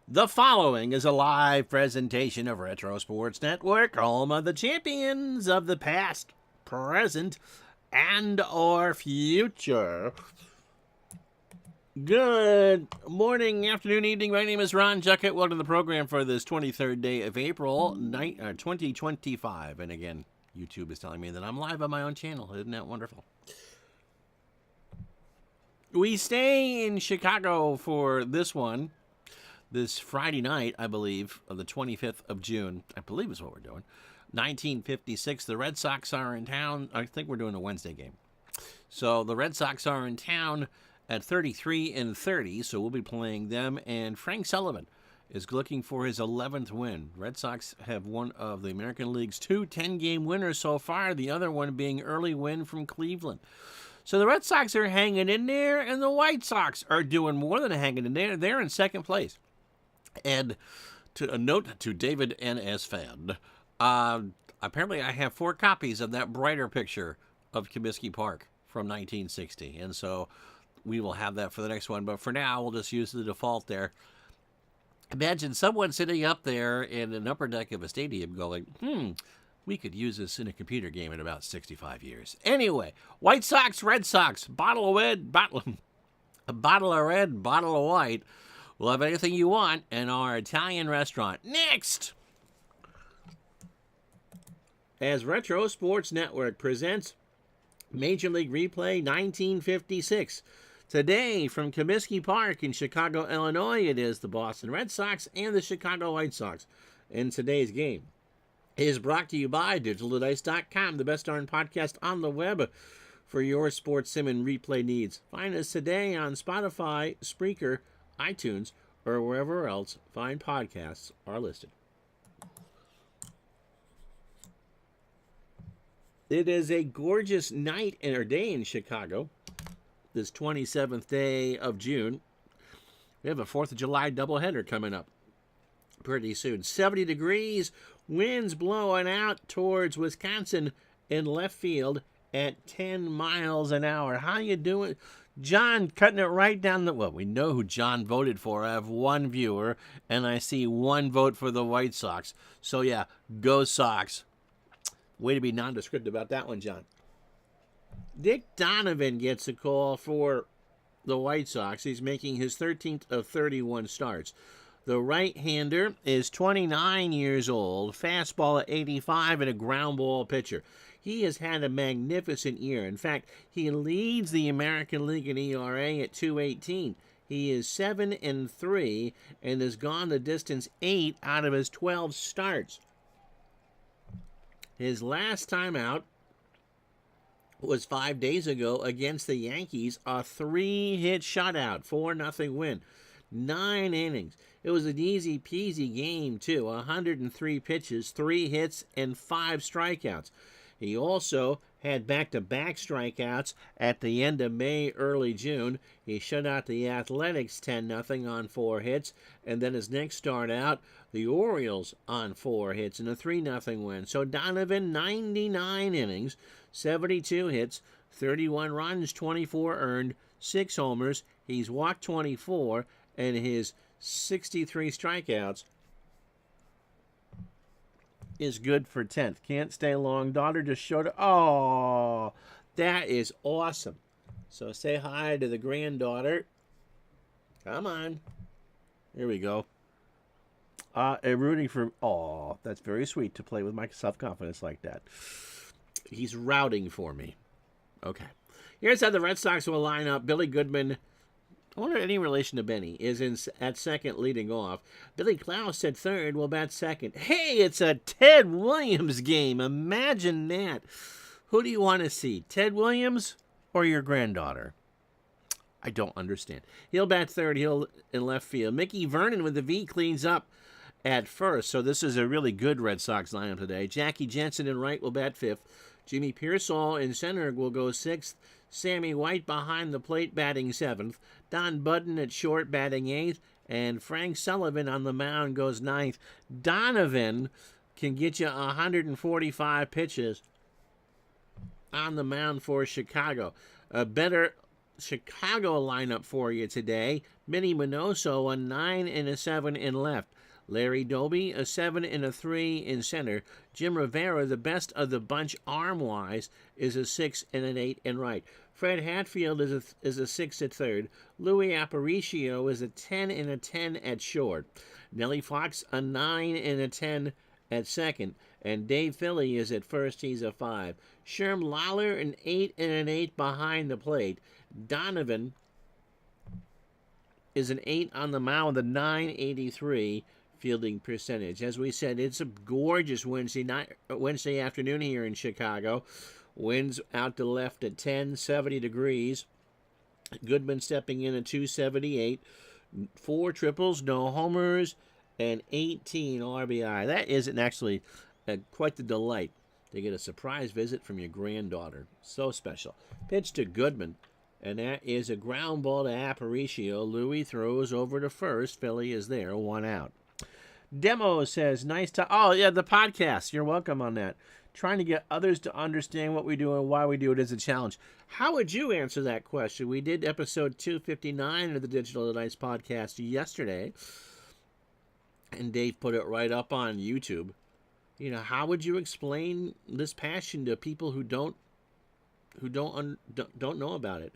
The following is a live presentation of Retro Sports Network, home of the champions of the past, present, and or future. Good morning, afternoon, evening. My name is Ron Juckett. Welcome to the program for this 23rd day of April, 2025. And again, YouTube is telling me that I'm live on my own channel. Isn't that wonderful? We stay in Chicago for this one. This Friday night, I believe, of the 25th of June, I believe is what we're doing. 1956, the Red Sox are in town. I think we're doing a Wednesday game. So the Red Sox are in town at 33-30, so we'll be playing them. And Frank Sullivan is looking for his 11th win. Red Sox have one of the American League's two 10-game winners so far, the other one being early win from Cleveland. So the Red Sox are hanging in there, and the White Sox are doing more than hanging in there. They're in second place. And to a note to David N.S. Fan, apparently I have 4 copies of that brighter picture of Comiskey Park from 1960. And so we will have that for the next one. But for now, we'll just use the default there. Imagine someone sitting up there in an upper deck of a stadium going, we could use this in a computer game in about 65 years. Anyway, White Sox, Red Sox, bottle of red, a bottle of red, bottle of white. We'll have anything you want in our Italian restaurant. Next! As Retro Sports Network presents Major League Replay 1956. Today, from Comiskey Park in Chicago, Illinois, it is the Boston Red Sox and the Chicago White Sox. And today's game is brought to you by DigitalDice.com, the best darn podcast on the web for your sports sim and replay needs. Find us today on Spotify, Spreaker, iTunes, or wherever else fine podcasts are listed. It is a gorgeous night or day in Chicago, this 27th day of June. We have a 4th of July doubleheader coming up pretty soon. 70 degrees, winds blowing out towards Wisconsin in left field at 10 miles an hour. How you doing? John cutting it right down the... Well, we know who John voted for. I have one viewer, and I see one vote for the White Sox. So, yeah, go Sox. Way to be nondescript about that one, John. Dick Donovan gets a call for the White Sox. He's making his 13th of 31 starts. The right-hander is 29 years old, fastball at 85, and a ground ball pitcher. He has had a magnificent year. In fact, he leads the American League in ERA at 2.18. He is 7-3 and has gone the distance 8 out of his 12 starts. His last time out was 5 days ago against the Yankees, a 3-hit shutout, 4-0 win, 9 innings. It was an easy-peasy game, too. 103 pitches, 3 hits, and 5 strikeouts. He also had back-to-back strikeouts at the end of May, early June. He shut out the Athletics 10-0 on 4 hits, and then his next start out, the Orioles on 4 hits and a 3-0 win. So Donovan, 99 innings, 72 hits, 31 runs, 24 earned, 6 homers. He's walked 24, and his 63 strikeouts is good for 10th. Can't stay long. Daughter just showed up. Oh, that is awesome. So say hi to the granddaughter. Come on. Here we go. Rooting for... Oh, that's very sweet to play with my self-confidence like that. He's routing for me. Okay. Here's how the Red Sox will line up. Billy Goodman... I wonder any relation to Benny is at second leading off. Billy Klaus at third will bat second. Hey, it's a Ted Williams game. Imagine that. Who do you want to see, Ted Williams or your granddaughter? I don't understand. He'll bat third. He'll in left field. Mickey Vernon with the V cleans up at first. So this is a really good Red Sox lineup today. Jackie Jensen in right will bat fifth. Jimmy Pearsall in center will go sixth. Sammy White behind the plate batting seventh. Don Budden at short batting eighth. And Frank Sullivan on the mound goes ninth. Donovan can get you 145 pitches on the mound for Chicago. A better Chicago lineup for you today. Minnie Minoso, a 9 and a 7 in left. Larry Doby, a 7 and a 3 in center. Jim Rivera, the best of the bunch arm-wise, is a 6 and an 8 in right. Fred Hatfield is a 6 at third. Louis Aparicio is a 10 and a 10 at short. Nellie Fox, a 9 and a 10 at second. And Dave Philly is at first. He's a 5. Sherm Lawler, an 8 and an 8 behind the plate. Donovan is an 8 on the mound with a 983 fielding percentage. As we said, it's a gorgeous Wednesday afternoon here in Chicago. Winds out to left at 10, 70 degrees. Goodman stepping in at 278. 4 triples, no homers, and 18 RBI. That isn't actually quite the delight to get a surprise visit from your granddaughter. So special. Pitch to Goodman. And that is a ground ball to Aparicio. Louis throws over to first. Philly is there, 1 out. Demo says, nice to... Oh, yeah, the podcast. You're welcome on that. Trying to get others to understand what we do and why we do it is a challenge. How would you answer that question? We did episode 259 of the Digital Dice podcast yesterday. And Dave put it right up on YouTube. You know, how would you explain this passion to people who don't know about it?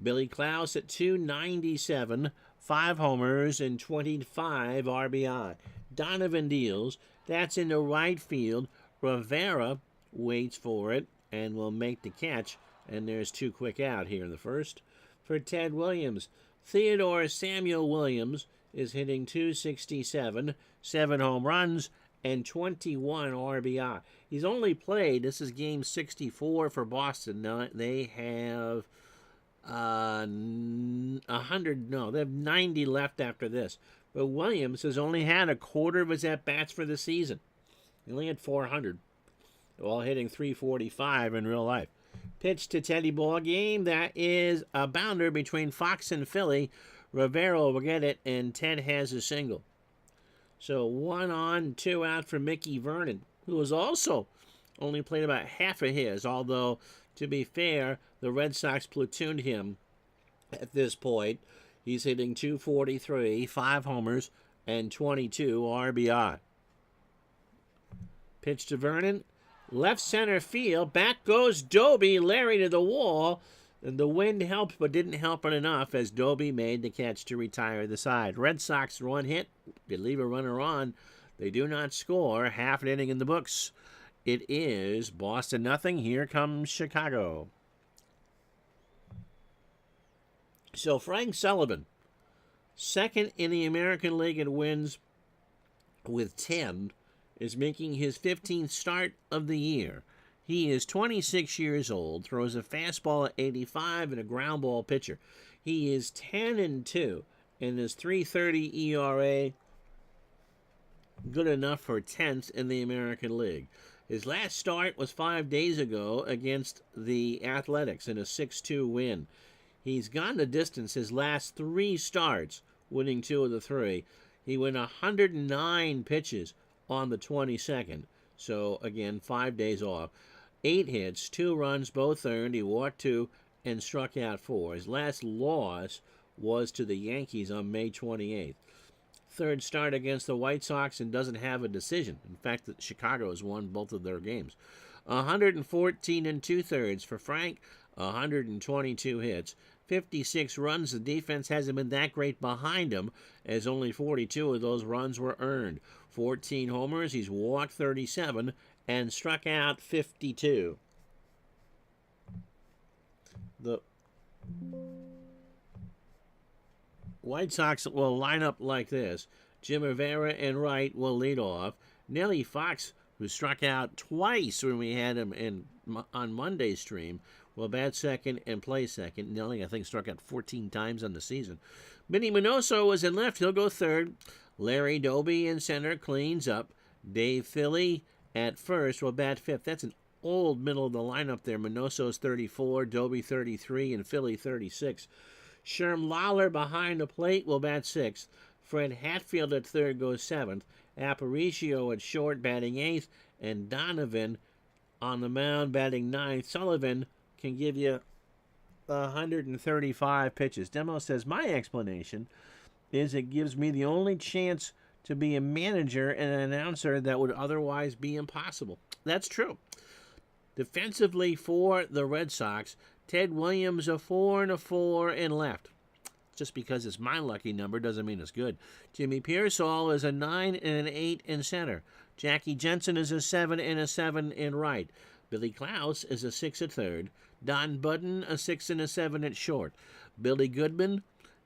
Billy Klaus at 297, 5 homers and 25 RBI. Donovan deals. That's in the right field. Rivera waits for it and will make the catch. And there's 2 quick out here in the first for Ted Williams. Theodore Samuel Williams is hitting 267, 7 home runs, and 21 RBI. He's only played, this is game 64 for Boston. Now they have they have 90 left after this. But Williams has only had a quarter of his at-bats for the season. He only had 400, while hitting 345 in real life. Pitch to Teddy Ball Game. That is a bounder between Fox and Philly. Rivera will get it, and Ted has a single. So 1 on, 2 out for Mickey Vernon, who has also only played about half of his, although, to be fair, the Red Sox platooned him at this point. He's hitting 243, 5 homers, and 22 RBI. Pitch to Vernon. Left center field. Back goes Doby. Larry to the wall. And the wind helped, but didn't help it enough as Doby made the catch to retire the side. Red Sox 1 hit. They leave a runner on. They do not score. Half an inning in the books. It is Boston nothing. Here comes Chicago. So Frank Sullivan, second in the American League in wins with 10, is making his 15th start of the year. He is 26 years old, throws a fastball at 85 and a ground ball pitcher. He is 10-2 and his 3.30 ERA, good enough for 10th in the American League. His last start was 5 days ago against the Athletics in a 6-2 win. He's gone the distance his last 3 starts, winning 2 of the 3. He went 109 pitches on the 22nd. So, again, 5 days off. 8 hits, 2 runs, both earned. He walked 2 and struck out 4. His last loss was to the Yankees on May 28th. Third start against the White Sox and doesn't have a decision. In fact, Chicago has won both of their games. 114 2/3 for Frank, 122 hits. 56 runs. The defense hasn't been that great behind him, as only 42 of those runs were earned. 14 homers. He's walked 37 and struck out 52. The White Sox will line up like this. Jim Rivera and Wright will lead off. Nellie Fox, who struck out twice when we had him on Monday's stream, will bat second and play second. Nellie, I think, struck out 14 times on the season. Minnie Minoso is in left. He'll go third. Larry Doby in center cleans up. Dave Philly at first will bat fifth. That's an old middle of the lineup there. Minoso's 34, Doby 33, and Philly 36. Sherm Lawler behind the plate will bat sixth. Fred Hatfield at third goes seventh. Aparicio at short batting eighth. And Donovan on the mound batting ninth. Sullivan can give you 135 pitches. Demo says, my explanation is it gives me the only chance to be a manager and an announcer that would otherwise be impossible. That's true. Defensively for the Red Sox, Ted Williams a 4 and a 4 and left. Just because it's my lucky number doesn't mean it's good. Jimmy Piersall is a 9 and an 8 in center. Jackie Jensen is a 7 and a 7 in right. Billy Klaus is a 6 at third. Don Budden a 6 and a 7 at short. Billy Goodman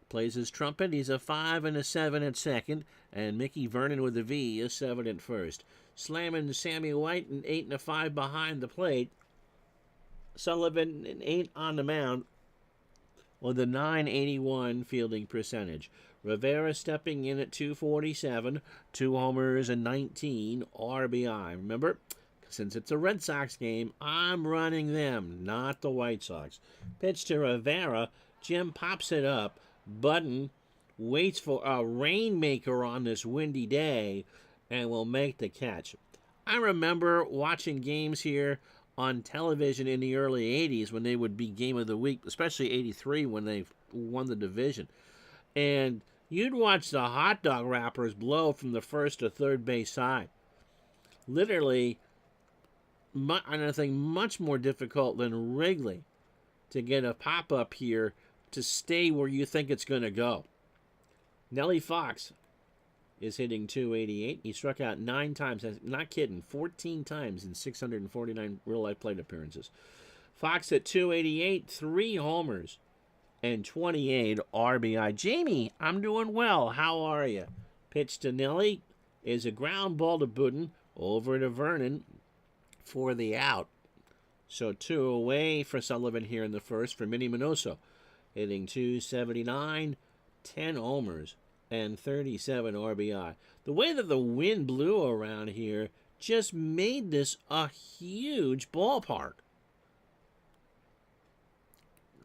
plays his trumpet. He's a 5 and a 7 at second. And Mickey Vernon with a V is 7 at first. Slamming Sammy White an 8 and a 5 behind the plate. Sullivan an 8 on the mound with a 981 fielding percentage. Rivera stepping in at 247, 2 homers and 19 RBI. Remember, since it's a Red Sox game, I'm running them, not the White Sox. Pitch to Rivera. Jim pops it up. Budden waits for a rainmaker on this windy day and will make the catch. I remember watching games here on television in the early 80s when they would be game of the week, especially 83 when they won the division. And you'd watch the hot dog wrappers blow from the first to third base side. Literally, I think much more difficult than Wrigley to get a pop-up here to stay where you think it's going to go. Nellie Fox is hitting 288. He struck out 9 times. Not kidding, 14 times in 649 real-life plate appearances. Fox at 288, 3 homers and 28 RBI. Jamie, I'm doing well. How are you? Pitch to Nelly is a ground ball to Budden, over to Vernon for the out. So 2 away for Sullivan here in the first for Minnie Minoso. Hitting 279, 10 homers and 37 RBI. The way that the wind blew around here just made this a huge ballpark.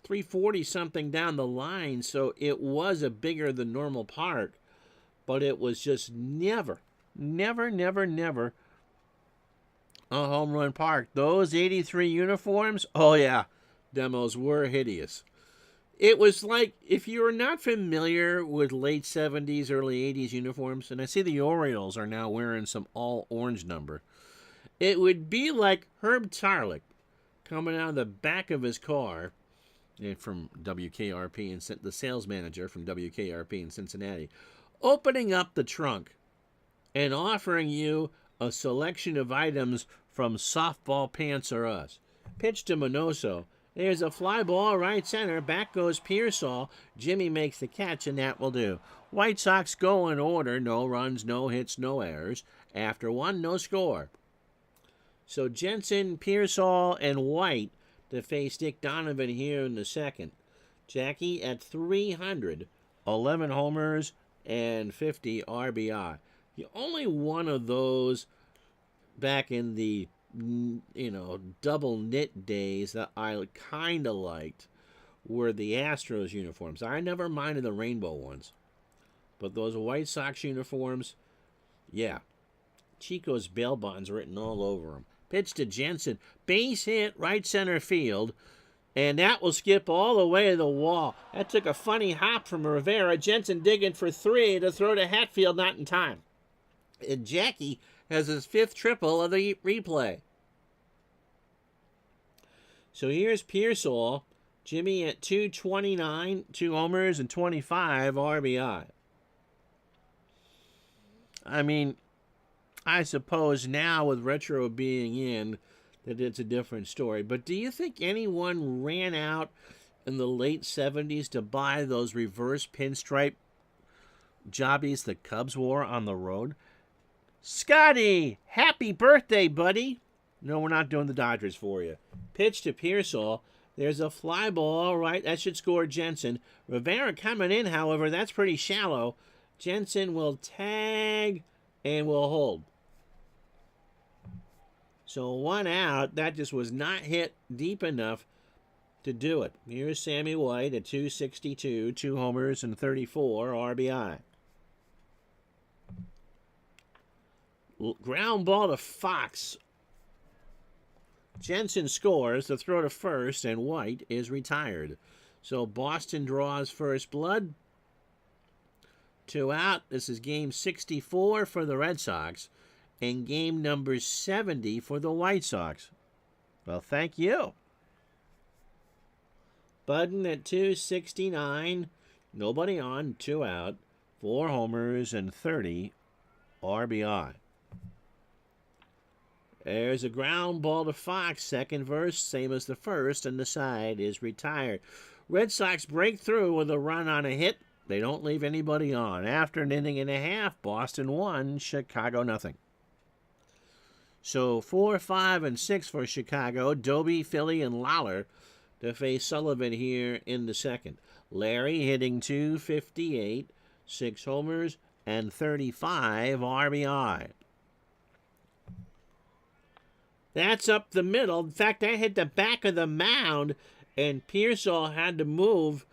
340 something down the line, so it was a bigger than normal park, but it was just never a home run park. Those 83 uniforms, oh yeah, demos were hideous. It was like, if you're not familiar with late 70s, early 80s uniforms, and I see the Orioles are now wearing some all-orange number, it would be like Herb Tarlick coming out of the back of his car from WKRP, and the sales manager from WKRP in Cincinnati, opening up the trunk and offering you a selection of items from Softball Pants R Us. Pitch to Minoso. There's a fly ball right center. Back goes Piersall. Jimmy makes the catch, and that will do. White Sox go in order. No runs, no hits, no errors. After 1, no score. So Jensen, Piersall, and White to face Dick Donovan here in the second. Jackie at 300, 11 homers and 50 RBI. The only one of those back in the double knit days that I kind of liked were the Astros uniforms. I never minded the rainbow ones. But those White Sox uniforms, yeah. Chico's bail bonds written all over them. Pitch to Jensen. Base hit right center field. And that will skip all the way to the wall. That took a funny hop from Rivera. Jensen digging for 3 to throw to Hatfield, not in time. And Jackie has his 5th triple of the replay. So here's Piersall. Jimmy at 229, 2 homers and 25 RBI. I mean, I suppose now with retro being in, that it's a different story. But do you think anyone ran out in the late 70s to buy those reverse pinstripe jobbies the Cubs wore on the road? Scotty, happy birthday, buddy. No, we're not doing the Dodgers for you. Pitch to Piersall. There's a fly ball, right? That should score Jensen. Rivera coming in, however, that's pretty shallow. Jensen will tag and will hold. So 1 out. That just was not hit deep enough to do it. Here's Sammy White at 262, 2 homers and 34 RBI. Ground ball to Fox Jensen scores to throw to first, and White is retired. So Boston draws first blood. 2 out. This is game 64 for the Red Sox and game number 70 for the White Sox. Well, thank you. Budden at 269. Nobody on. 2 out. 4 homers and 30 RBI. There's a ground ball to Fox. Second verse, same as the first, and the side is retired. Red Sox break through with a run on a hit. They don't leave anybody on. After an inning and a half, Boston 1, Chicago nothing. So 4, 5, and 6 for Chicago. Doby, Philly, and Lawler to face Sullivan here in the second. Larry hitting .258, 6 homers, and 35 RBI. That's up the middle. In fact, I hit the back of the mound, and Pearsall had to move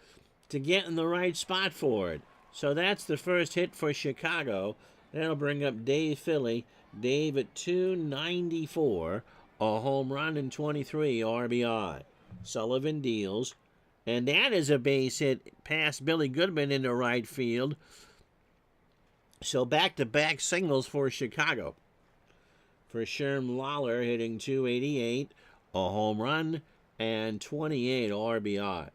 to get in the right spot for it. So that's the first hit for Chicago. That'll bring up Dave Philly. Dave at .294, a home run and 23 RBI. Sullivan deals, and that is a base hit past Billy Goodman into right field. So back-to-back singles for Chicago. For Sherm Lawler hitting .288, a home run, and 28 RBI.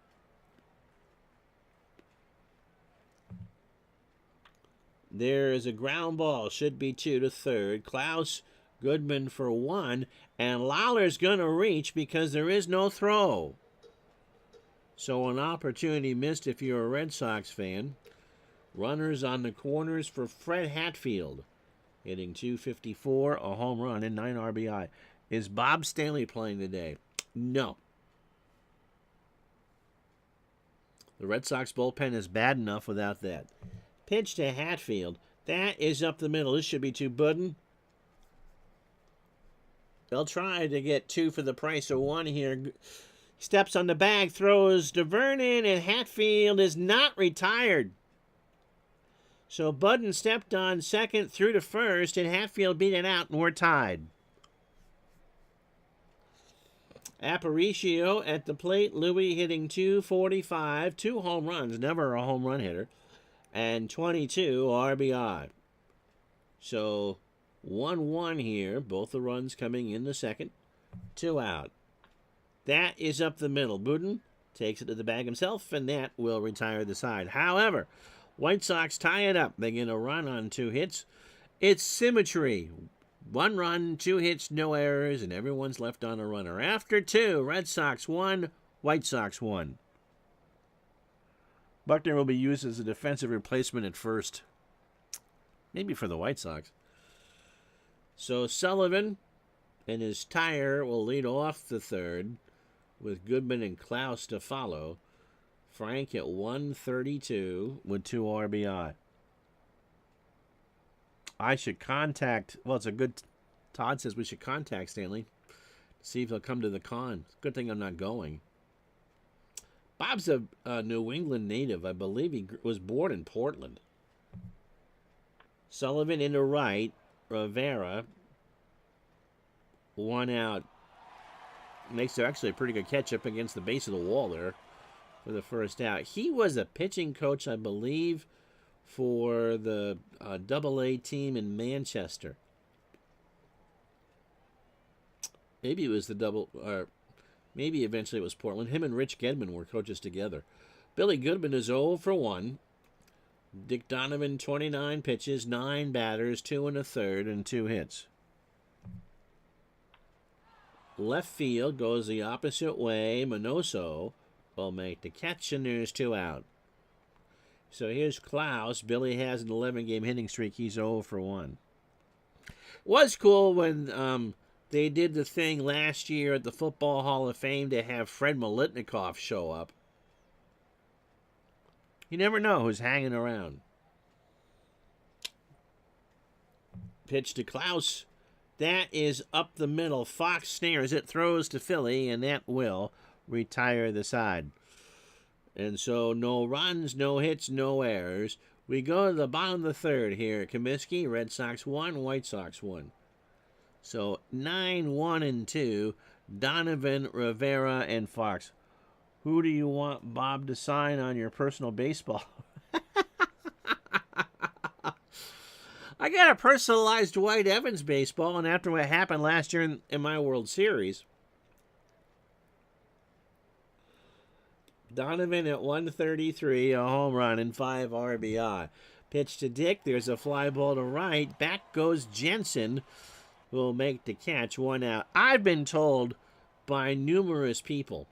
There is a ground ball, should be 2 to third. Klaus, Goodman for 1, and Lawler's going to reach because there is no throw. So an opportunity missed if you're a Red Sox fan. Runners on the corners for Fred Hatfield, hitting .254, a home run, and 9 RBI. Is Bob Stanley playing today? No. The Red Sox bullpen is bad enough without that. Pitch to Hatfield. That is up the middle. This should be to Budden. They'll try to get 2 for the price of 1 here. Steps on the bag, throws to Vernon, and Hatfield is not retired. So Budden stepped on second, through to first, and Hatfield beat it out, and we're tied. Aparicio at the plate. Louis hitting .245, 2 home runs, never a home run hitter, and 22 RBI. So 1-1 here. Both the runs coming in the second. 2 out. That is up the middle. Budden takes it to the bag himself, and that will retire the side. However, White Sox tie it up. They get a run on 2 hits. It's symmetry. 1 run, 2 hits, no errors, and everyone's left on a runner. After 2, Red Sox 1, White Sox 1. Buckner will be used as a defensive replacement at first. Maybe for the White Sox. So Sullivan and his tire will lead off the third, with Goodman and Klaus to follow. Frank at 132 with 2 RBI. I should contact, well, it's a good, Todd says we should contact Stanley, see if he'll come to the con. Good thing I'm not going. Bob's a New England native. I believe he was born in Portland. Sullivan into right. Rivera, 1 out. Makes actually a pretty good catch up against the base of the wall there for the first out. He was a pitching coach, I believe, for the AA team in Manchester. Maybe it was the maybe eventually it was Portland. Him and Rich Gedman were coaches together. Billy Goodman is 0 for 1. Dick Donovan, 29 pitches, 9 batters, 2 1/3, and 2 hits. Left field goes the opposite way. Minoso will make the catch, and there's 2 out. So here's Klaus. Billy has an 11-game hitting streak. He's 0 for 1. Was cool when they did the thing last year at the Football Hall of Fame to have Fred Melitnikoff show up. You never know who's hanging around. Pitch to Klaus. That is up the middle. Fox snares it, throws to Philly, and that will retire the side. And so no runs, no hits, no errors. We go to the bottom of the third here at Comiskey. Red Sox 1, White Sox 1. So 9-1-2. Donovan, Rivera, and Fox. Who do you want Bob to sign on your personal baseball? I got a personalized Dwight Evans baseball, and after what happened last year in my World Series, Donovan at 133, a home run and 5 RBI. Pitch to Dick, there's a fly ball to right. Back goes Jensen, who will make the catch, 1 out. I've been told by numerous people,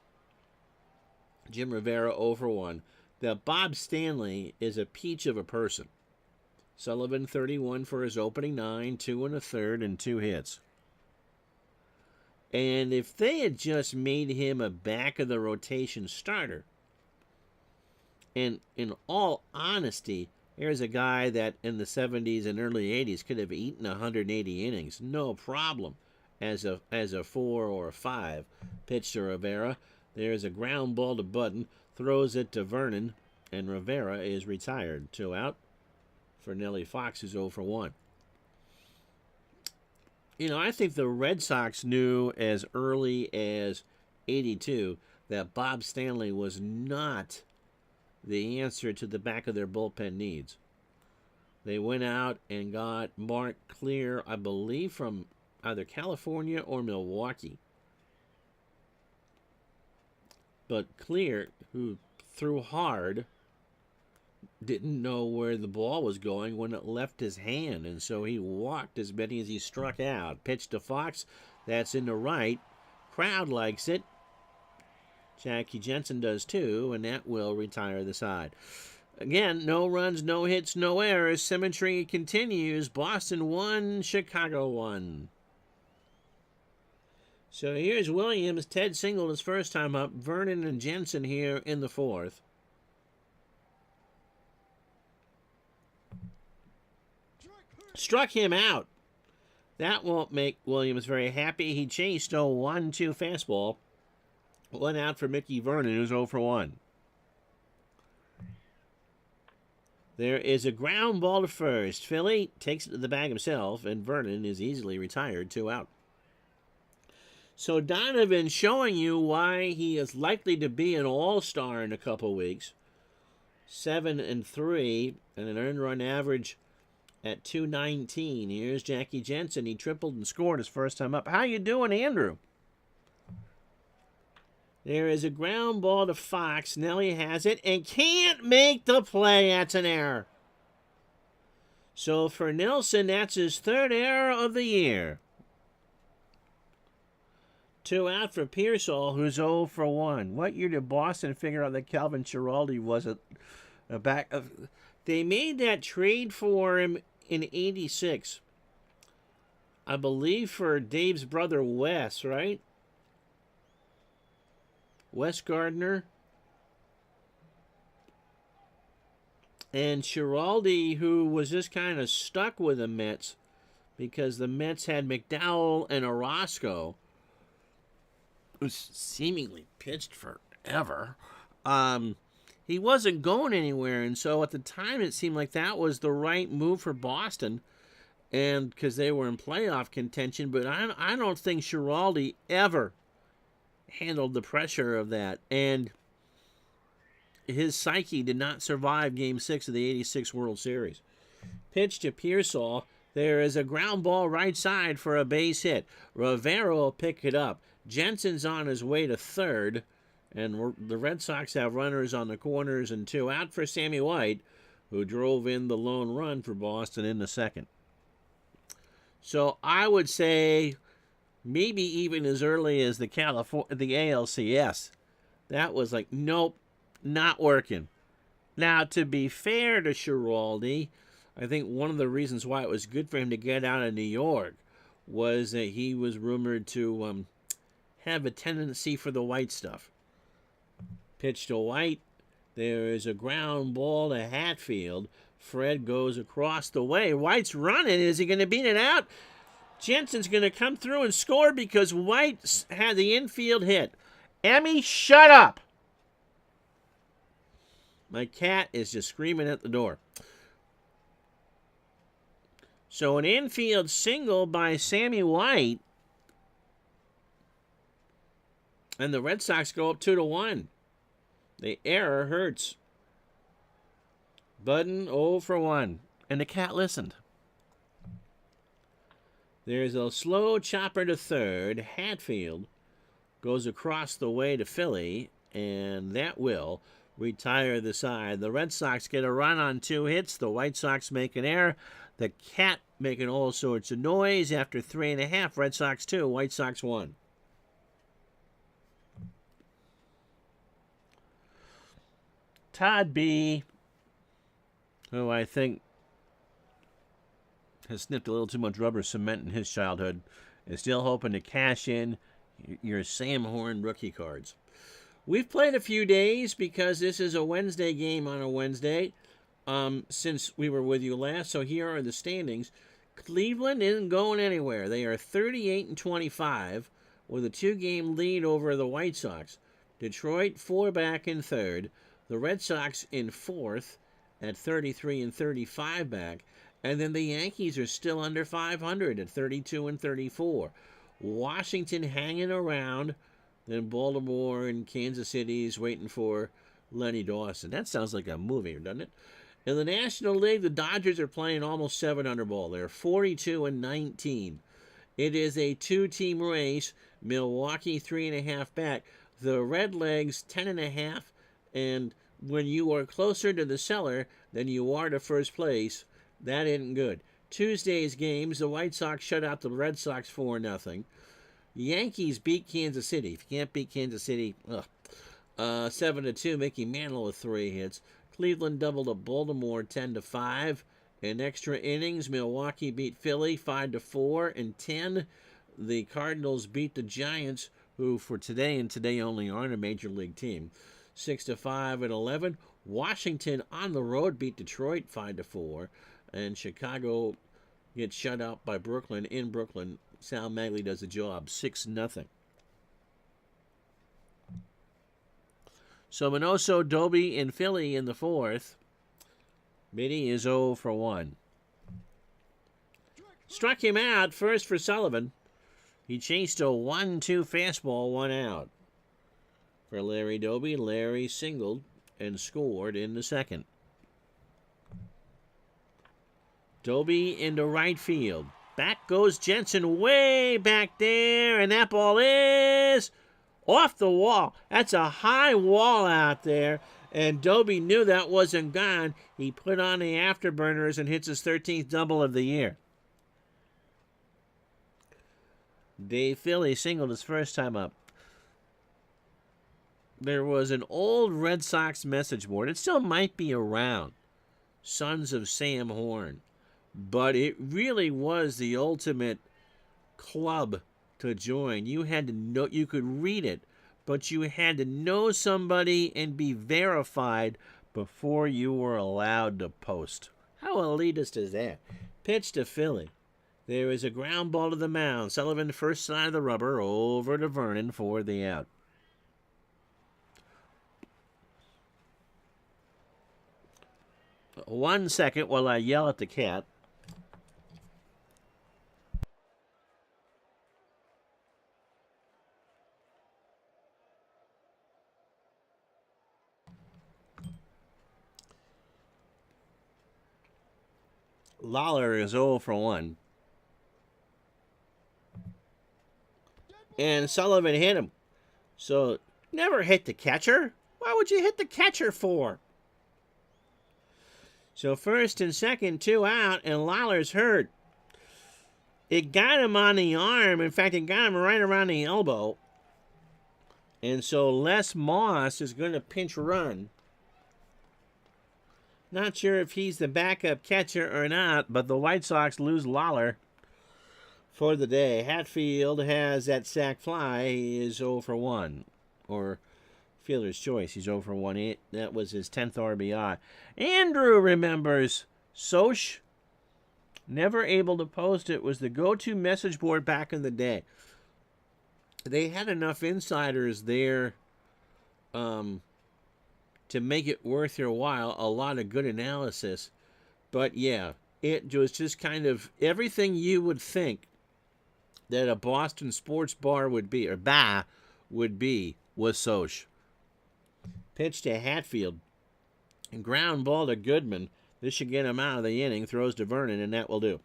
Jim Rivera 0 for 1, that Bob Stanley is a peach of a person. Sullivan 31 for his opening 9, 2 1/3, and 2 hits. And if they had just made him a back of the rotation starter, and in all honesty, here's a guy that in the 70s and early 80s could have eaten 180 innings, no problem, as a 4 or a 5. Pitch to Rivera. There's a ground ball to Button, throws it to Vernon, and Rivera is retired. 2 out. For Nellie Fox, who's 0 for 1. You know, I think the Red Sox knew as early as 82 that Bob Stanley was not the answer to the back of their bullpen needs. They went out and got Mark Clear, I believe, from either California or Milwaukee. But Clear, who threw hard, didn't know where the ball was going when it left his hand, and so he walked as many as he struck out. Pitch to Fox, that's in the right. Crowd likes it. Jackie Jensen does too, and that will retire the side. Again, no runs, no hits, no errors. Symmetry continues. Boston 1, Chicago 1. So here's Williams. Ted singled his first time up. Vernon and Jensen here in the 4th. Struck him out. That won't make Williams very happy. He chased a 1-2 fastball. 1 out for Mickey Vernon, who's 0 for 1. There is a ground ball to first. Philly takes it to the bag himself, and Vernon is easily retired. 2 out. So Donovan showing you why he is likely to be an all-star in a couple weeks. 7-3 and an earned run average at 219. Here's Jackie Jensen. He tripled and scored his first time up. How you doing, Andrew? There is a ground ball to Fox. Nelly has it and can't make the play. That's an error. So for Nelson, that's his 3rd error of the year. 2 out for Pearsall, who's 0 for 1. What year did Boston figure out that Calvin Schiraldi wasn't a back of... They made that trade for him in 86. I believe for Dave's brother Wes, right? Wes Gardner. And Schiraldi, who was just kind of stuck with the Mets because the Mets had McDowell and Orozco, who seemingly pitched forever. He wasn't going anywhere, and so at the time it seemed like that was the right move for Boston, and because they were in playoff contention. But I don't think Schiraldi ever handled the pressure of that, and his psyche did not survive Game 6 of the 86 World Series. Pitch to Pearsall. There is a ground ball right side for a base hit. Rivera will pick it up. Jensen's on his way to 3rd. And the Red Sox have runners on the corners and 2 out for Sammy White, who drove in the lone run for Boston in the 2nd. So I would say maybe even as early as the ALCS, that was like, nope, not working. Now, to be fair to Schiraldi, I think one of the reasons why it was good for him to get out of New York was that he was rumored to have a tendency for the white stuff. Pitch to White. There is a ground ball to Hatfield. Fred goes across the way. White's running. Is he going to beat it out? Jensen's going to come through and score because White had the infield hit. Emmy, shut up. My cat is just screaming at the door. So an infield single by Sammy White And the Red Sox go up 2-1. The error hurts. Budden 0 for 1. And the cat listened. There's a slow chopper to third. Hatfield goes across the way to Philly, and that will retire the side. The Red Sox get a run on 2 hits. The White Sox make an error. The cat making all sorts of noise. After 3.5, Red Sox 2, White Sox 1. Todd B., who I think has sniffed a little too much rubber cement in his childhood, is still hoping to cash in your Sam Horn rookie cards. We've played a few days because this is a Wednesday game on a Wednesday since we were with you last. So here are the standings. Cleveland isn't going anywhere. They are 38-25 with a 2-game lead over the White Sox. Detroit 4 back in third. The Red Sox in fourth at 33-35 back. And then the Yankees are still under 500 at 32-34. Washington hanging around. Then Baltimore and Kansas City's waiting for Lenny Dawson. That sounds like a movie, doesn't it? In the National League, the Dodgers are playing almost 700 ball. They're 42-19. It is a 2-team race. Milwaukee 3.5 back. The Redlegs 10.5. And when you are closer to the cellar than you are to first place, that isn't good. Tuesday's games, the White Sox shut out the Red Sox 4-0. Yankees beat Kansas City. If you can't beat Kansas City, 7-2. Mickey Mantle with 3 hits. Cleveland doubled up Baltimore 10-5. In extra innings, Milwaukee beat Philly 5-4 and 10. The Cardinals beat the Giants, who for today and today only aren't a major league team, 6-5 and 11. Washington on the road beat Detroit 5-4, and Chicago gets shut out by Brooklyn in Brooklyn. Sal Magley does the job, 6-0. So Minoso, Doby, and Philly in the fourth. Mitty is 0 for 1. Struck him out first for Sullivan. He chased a 1-2 fastball, 1 out. For Larry Doby, Larry singled and scored in the second. Doby into right field. Back goes Jensen way back there, and that ball is off the wall. That's a high wall out there, and Doby knew that wasn't gone. He put on the afterburners and hits his 13th double of the year. Dave Philly singled his first time up. There was an old Red Sox message board. It still might be around. Sons of Sam Horn. But it really was the ultimate club to join. You had to know, you could read it, but you had to know somebody and be verified before you were allowed to post. How elitist is that? Pitch to Philly. There is a ground ball to the mound. Sullivan first side of the rubber over to Vernon for the out. One second while I yell at the cat. Lawler is 0 for 1. And Sullivan hit him. So, never hit the catcher. Why would you hit the catcher for? So, first and second, 2 out, and Lawler's hurt. It got him on the arm. In fact, it got him right around the elbow. And so, Les Moss is going to pinch run. Not sure if he's the backup catcher or not, but the White Sox lose Lawler for the day. Hatfield has that sac fly. He is 0 for 1. Or fielder's choice. He's 0 for 1. That was his 10th RBI. Andrew remembers Soch. Never able to post it. Was the go-to message board back in the day. They had enough insiders there to make it worth your while. A lot of good analysis. But yeah, it was just kind of everything you would think that a Boston sports bar would be, or bar, would be with Soch. Pitch to Hatfield. Ground ball to Goodman. This should get him out of the inning. Throws to Vernon, and that will do.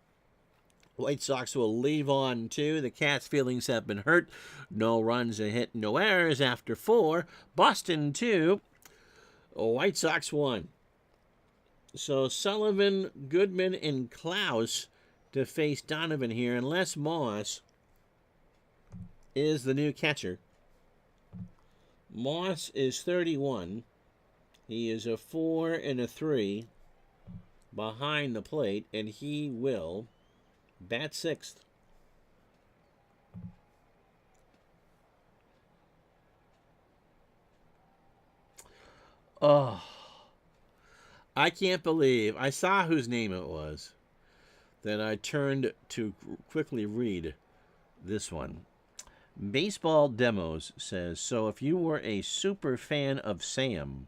White Sox will leave on 2. The Cats' feelings have been hurt. No runs, a hit, no errors after 4. Boston 2. White Sox 1. So Sullivan, Goodman, and Klaus to face Donovan here, unless Moss is the new catcher. Moss is 31. He is a 4 and a 3 behind the plate, and he will bat 6th. Oh, I can't believe I saw whose name it was that I turned to quickly read this one. Baseball Demos says, so if you were a super fan of Sam,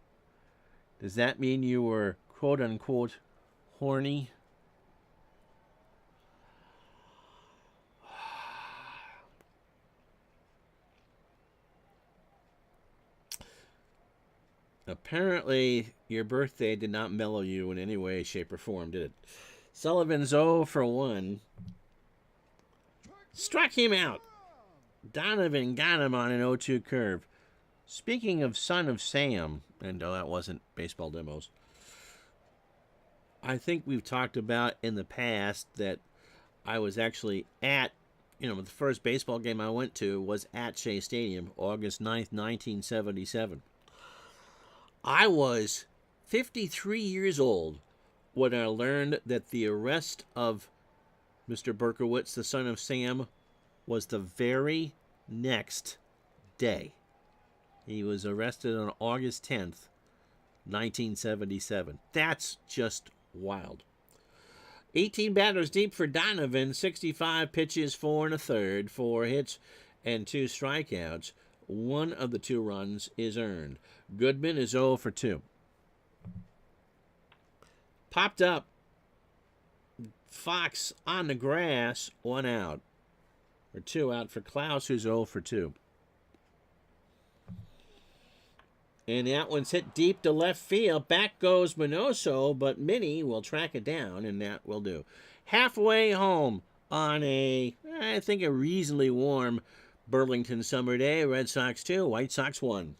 does that mean you were quote-unquote horny? Apparently, your birthday did not mellow you in any way, shape, or form, did it? Sullivan's 0 for 1. Struck him out. Donovan got him on an 0-2 curve. Speaking of son of Sam, and no, that wasn't Baseball Demos. I think we've talked about in the past that I was actually at, the first baseball game I went to was at Shea Stadium, August 9th, 1977. I was 53 years old when I learned that the arrest of Mr. Berkowitz, the son of Sam, was the very next day. He was arrested on August 10th, 1977. That's just wild. 18 batters deep for Donovan, 65 pitches, 4 1/3, 4 hits, and 2 strikeouts. One of the 2 runs is earned. Goodman is 0 for 2. Popped up. Fox on the grass, 1 out. Or 2 out for Klaus, who's 0 for 2. And that one's hit deep to left field. Back goes Minoso, but Minnie will track it down, and that will do. Halfway home on a reasonably warm Burlington summer day. Red Sox 2, White Sox 1.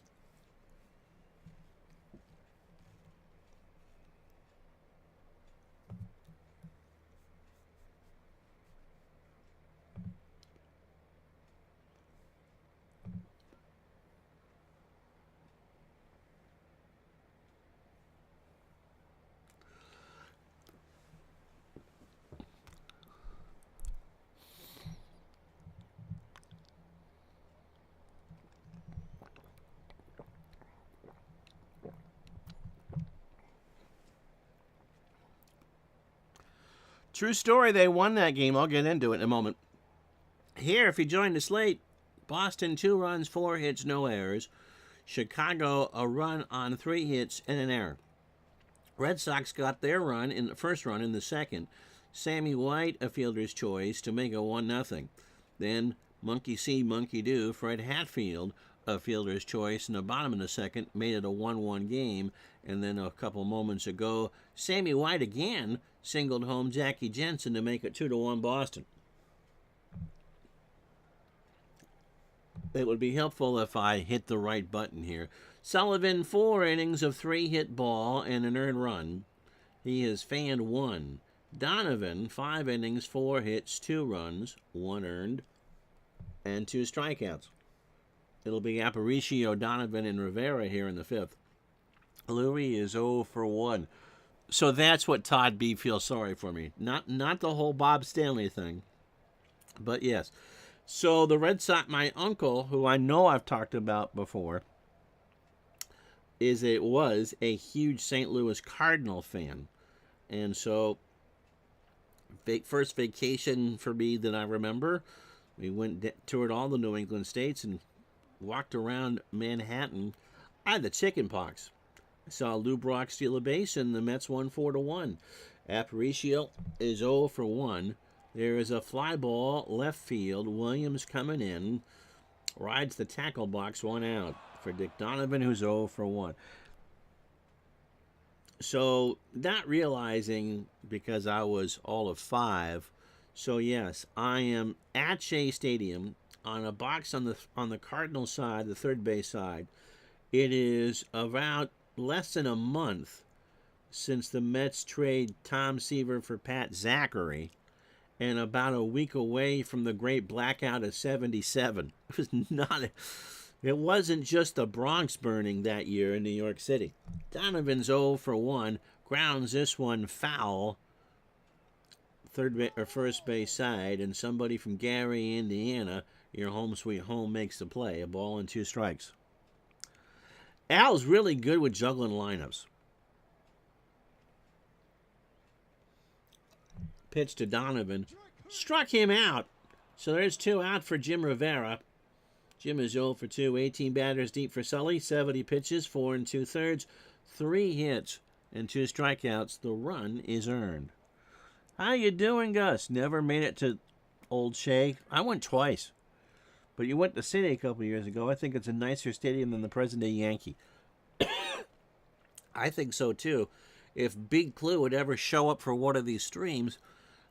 True story, they won that game. I'll get into it in a moment. Here, if you joined us late, Boston 2 runs, 4 hits, no errors. Chicago a run on 3 hits and an error. Red Sox got their run in the first run in the second. Sammy White, a fielder's choice, to make a 1-0. Then Monkey See, Monkey Do, Fred Hatfield, a fielder's choice in the bottom of the second, made it a 1-1 game. And then a couple moments ago, Sammy White again singled home Jackie Jensen to make it 2-1 Boston. It would be helpful if I hit the right button here. Sullivan, 4 innings of 3-hit ball and an earned run. He has fanned 1. Donovan, 5 innings, 4 hits, 2 runs, 1 earned, and 2 strikeouts. It'll be Aparicio, Donovan, and Rivera here in the 5th. Louis is 0 for 1. So that's what Todd B feels sorry for me. Not the whole Bob Stanley thing. But yes. So the Red Sox, my uncle, who I know I've talked about before, was a huge St. Louis Cardinal fan. And so first vacation for me that I remember, we toured all the New England states and walked around Manhattan. I had the chicken pox. I saw Lou Brock steal a base, and the Mets won 4-1. Aparicio is 0 for 1. There is a fly ball left field. Williams coming in. Rides the tackle box, 1 out for Dick Donovan, who's 0 for 1. So, not realizing because I was all of 5. So yes, I am at Shea Stadium on a box on the Cardinal side, the third base side. It is about less than a month since the Mets trade Tom Seaver for Pat Zachary, and about a week away from the great blackout of '77. It was not. It wasn't just the Bronx burning that year in New York City. Donovan's 0 for 1, grounds this one foul, first base side, and somebody from Gary, Indiana, your home sweet home, makes the play. A ball and 2 strikes. Al's really good with juggling lineups. Pitch to Donovan. Struck him out. So there's 2 out for Jim Rivera. Jim is 0 for 2. 18 batters deep for Sully. 70 pitches, 4 2/3. 3 hits and 2 strikeouts. The run is earned. How you doing, Gus? Never made it to Old Shea. I went twice. But you went to City a couple years ago. I think it's a nicer stadium than the present-day Yankee. I think so, too. If Big Clue would ever show up for one of these streams,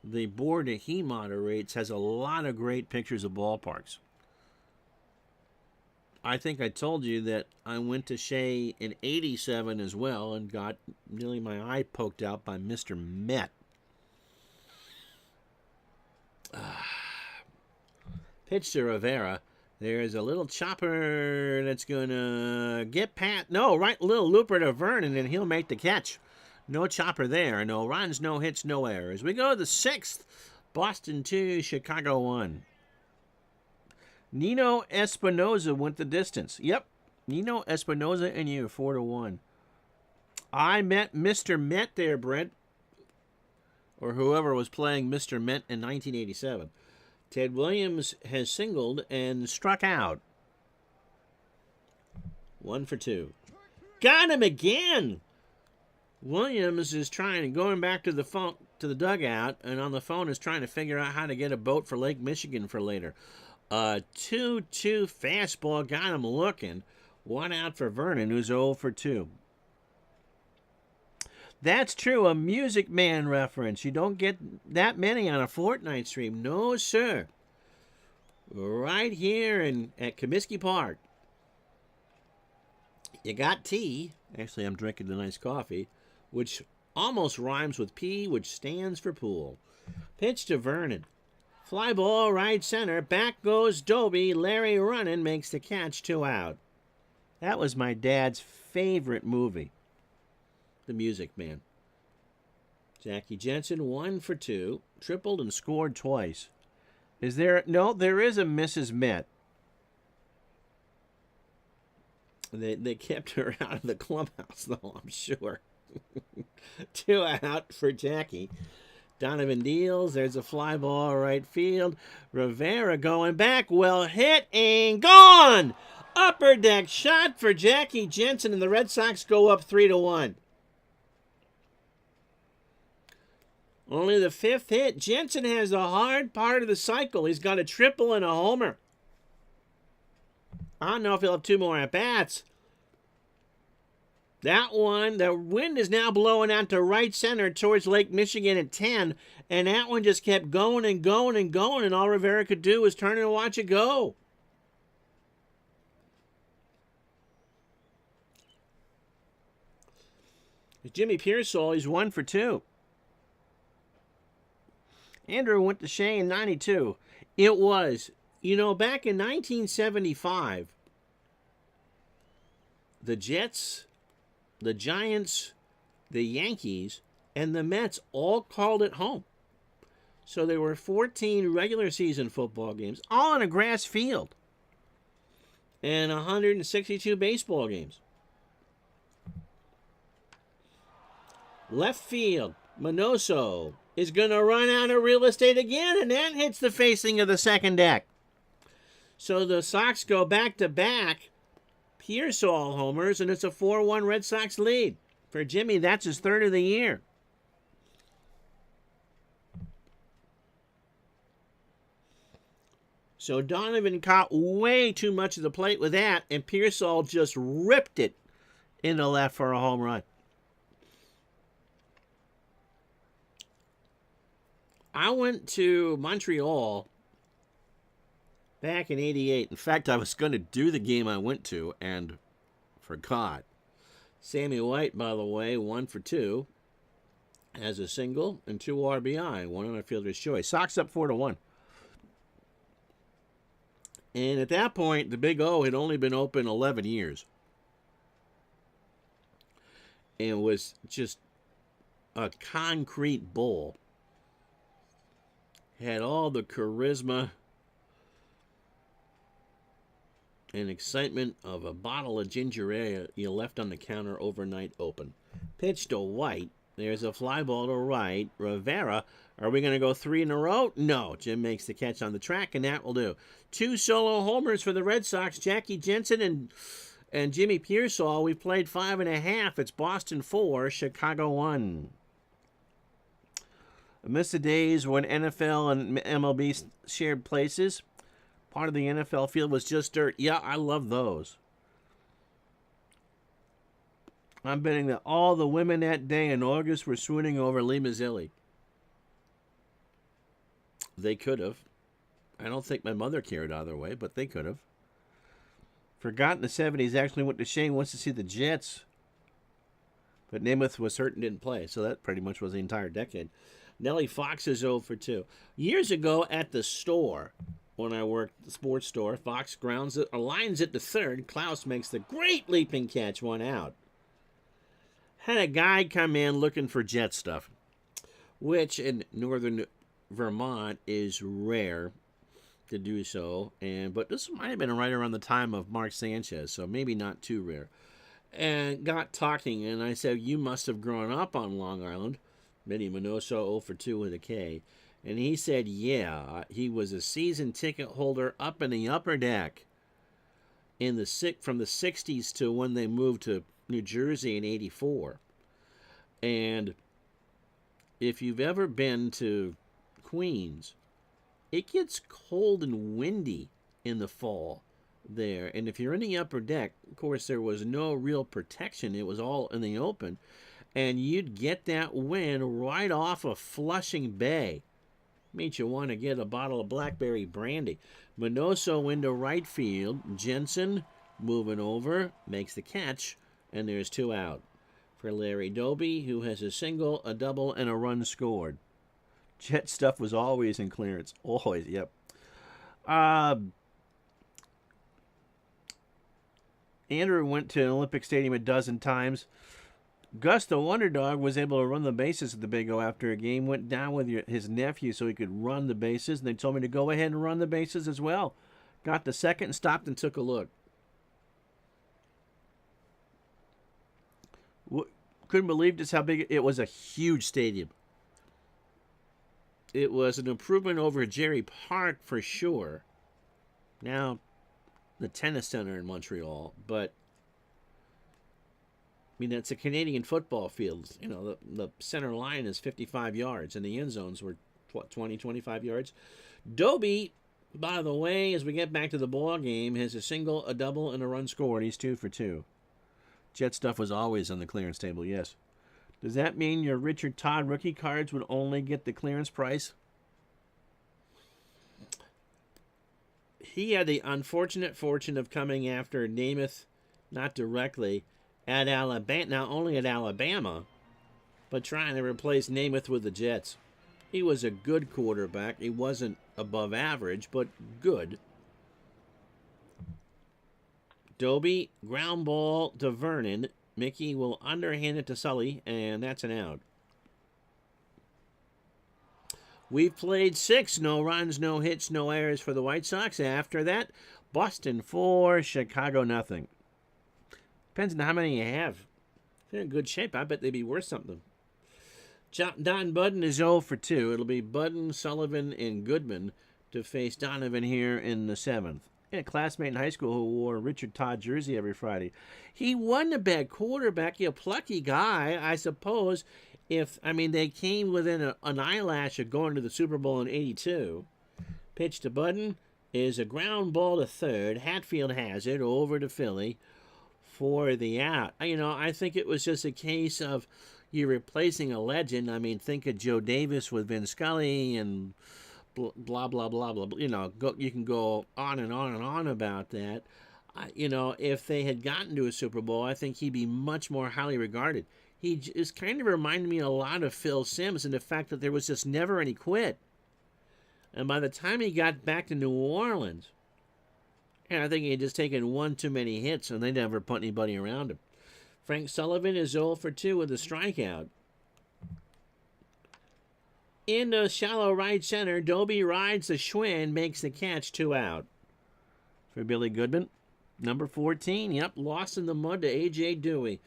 the board that he moderates has a lot of great pictures of ballparks. I think I told you that I went to Shea in '87 as well and got nearly my eye poked out by Mr. Met. Pitch to Rivera. There's a little chopper that's going to get Pat. No, right, little looper to Vernon, and he'll make the catch. No chopper there. No runs, no hits, no errors. We go to the 6th. Boston 2, Chicago 1. Nino Espinoza went the distance. Yep, Nino Espinoza and you, 4 to 1. I met Mr. Met there, Brent, or whoever was playing Mr. Met in 1987. Ted Williams has singled and struck out. 1 for 2. Got him again. Williams is going back to the phone, to the dugout, and on the phone is trying to figure out how to get a boat for Lake Michigan for later. 2-2 fastball got him looking. 1 out for Vernon, who's 0 for 2. That's true, a Music Man reference. You don't get that many on a Fortnite stream. No, sir. Right here at Comiskey Park. You got tea. Actually, I'm drinking a nice coffee, which almost rhymes with P, which stands for pool. Pitch to Vernon. Fly ball, right center. Back goes Doby. Larry running, makes the catch, 2 out. That was my dad's favorite movie. The Music Man. Jackie Jensen, 1 for 2. Tripled and scored twice. Is there? No, there is a Mrs. Met. They kept her out of the clubhouse, though, I'm sure. 2 out for Jackie. Donovan deals. There's a fly ball right field. Rivera going back. Well hit and gone. Upper deck shot for Jackie Jensen, and the Red Sox go up 3 to 1. Only the 5th hit. Jensen has the hard part of the cycle. He's got a triple and a homer. I don't know if he'll have 2 more at-bats. That one, the wind is now blowing out to right center towards Lake Michigan at 10, and that one just kept going and going and going, and all Rivera could do was turn and watch it go. Jimmy Pearsall, he's 1 for 2. Andrew went to Shea in 92. It was, back in 1975, the Jets, the Giants, the Yankees, and the Mets all called it home. So there were 14 regular season football games, all on a grass field, and 162 baseball games. Left field, Minoso is going to run out of real estate again, and that hits the facing of the second deck. So the Sox go back-to-back Pearsall homers, and it's a 4-1 Red Sox lead. For Jimmy, that's his 3rd of the year. So Donovan caught way too much of the plate with that, and Pearsall just ripped it into left for a home run. I went to Montreal back in '88. In fact, I was going to do the game I went to and forgot. Sammy White, by the way, 1 for 2, has a single and 2 RBI, one on a fielder's choice. Sox up 4-1. And at that point, the Big O had only been open 11 years. And was just a concrete bull. Had all the charisma and excitement of a bottle of ginger ale you left on the counter overnight open. Pitch to White. There's a fly ball to right. Rivera, are we going to go 3 in a row? No. Jim makes the catch on the track, and that will do. 2 solo homers for the Red Sox. Jackie Jensen and Jimmy Pearsall. We played 5.5. It's Boston 4, Chicago 1. I miss the days when NFL and MLB shared places. Part of the NFL field was just dirt. Yeah, I love those. I'm betting that all the women that day in August were swooning over Lee Mazzilli. They could have. I don't think my mother cared either way, but they could have. Forgot in the 70s actually went to Shane wants to see the Jets. But Namath was hurt and didn't play, so that pretty much was the entire decade. Nellie Fox is 0 for 2. Years ago at the store, when I worked at the sports store, Fox grounds it, or lines it to third. Klaus makes the great leaping catch, 1 out. Had a guy come in looking for Jet stuff, which in northern Vermont is rare to do so. But this might have been right around the time of Mark Sanchez, so maybe not too rare. And got talking, and I said, you must have grown up on Long Island. Minnie Minoso 0 for 2 with a K. And he said, yeah, he was a season ticket holder up in the upper deck from the 60s to when they moved to New Jersey in '84. And if you've ever been to Queens, it gets cold and windy in the fall there. And if you're in the upper deck, of course, there was no real protection. It was all in the open. And you'd get that wind right off of Flushing Bay. Made you want to get a bottle of blackberry brandy. Minoso into right field. Jensen moving over, makes the catch, and there's 2 out for Larry Doby, who has a single, a double, and a run scored. Jet stuff was always in clearance. Always, yep. Andrew went to Olympic Stadium a dozen times. Gus, the Wonder Dog, was able to run the bases at the Big O after a game. Went down with his nephew so he could run the bases. And they told me to go ahead and run the bases as well. Got the second and stopped and took a look. Couldn't believe just how big it was. A huge stadium. It was an improvement over Jerry Park for sure. Now, the tennis center in Montreal, but I mean, it's a Canadian football field. You know, the center line is 55 yards, and the end zones were, 20, 25 yards. Doby, by the way, as we get back to the ball game, has a single, a double, and a run scored. He's 2 for 2. Jet stuff was always on the clearance table, yes. Does that mean your Richard Todd rookie cards would only get the clearance price? He had the unfortunate fortune of coming after Namath, not directly, at Alabama, not only at Alabama, but trying to replace Namath with the Jets. He was a good quarterback. He wasn't above average, but good. Doby, ground ball to Vernon. Mickey will underhand it to Sully, and that's an out. We've played 6. No runs, no hits, no errors for the White Sox. After that, Boston 4, Chicago nothing. Depends on how many you have. If they're in good shape, I bet they'd be worth something. Don Budden is 0 for 2. It'll be Budden, Sullivan, and Goodman to face Donovan here in the 7th. A classmate in high school who wore a Richard Todd jersey every Friday. He wasn't a bad quarterback. He a plucky guy, I suppose. They came within an eyelash of going to the Super Bowl in '82. Pitch to Budden. is a ground ball to third. Hatfield has it over to Philly for the out. I think it was just a case of you're replacing a legend. I mean, think of Joe Davis with Vin Scully and blah blah blah blah. You can go on and on and on about that. If they had gotten to a Super Bowl, I think he'd be much more highly regarded. He just kind of reminded me a lot of Phil Simms in the fact that there was just never any quit. And by the time he got back to New Orleans, and I think he had just taken one too many hits, and they never put anybody around him. Frank Sullivan is 0 for 2 with a strikeout. In the shallow right center, Doby rides the Schwinn, makes the catch, 2 out. For Billy Goodman, number 14, lost in the mud to A.J. Dewey.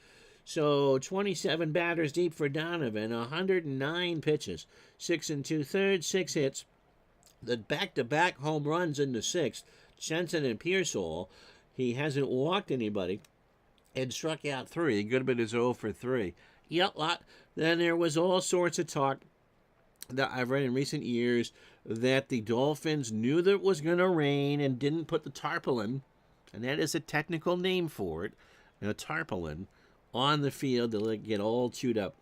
So 27 batters deep for Donovan, 109 pitches, 6 2/3, 6 hits. The back-to-back home runs in the sixth, Jensen and Pearsall. He hasn't walked anybody and struck out 3. Goodman is 0 for 3. Then there was all sorts of talk that I've read in recent years that the Dolphins knew that it was going to rain and didn't put the tarpaulin, and that is a technical name for it, a tarpaulin, on the field to get all chewed up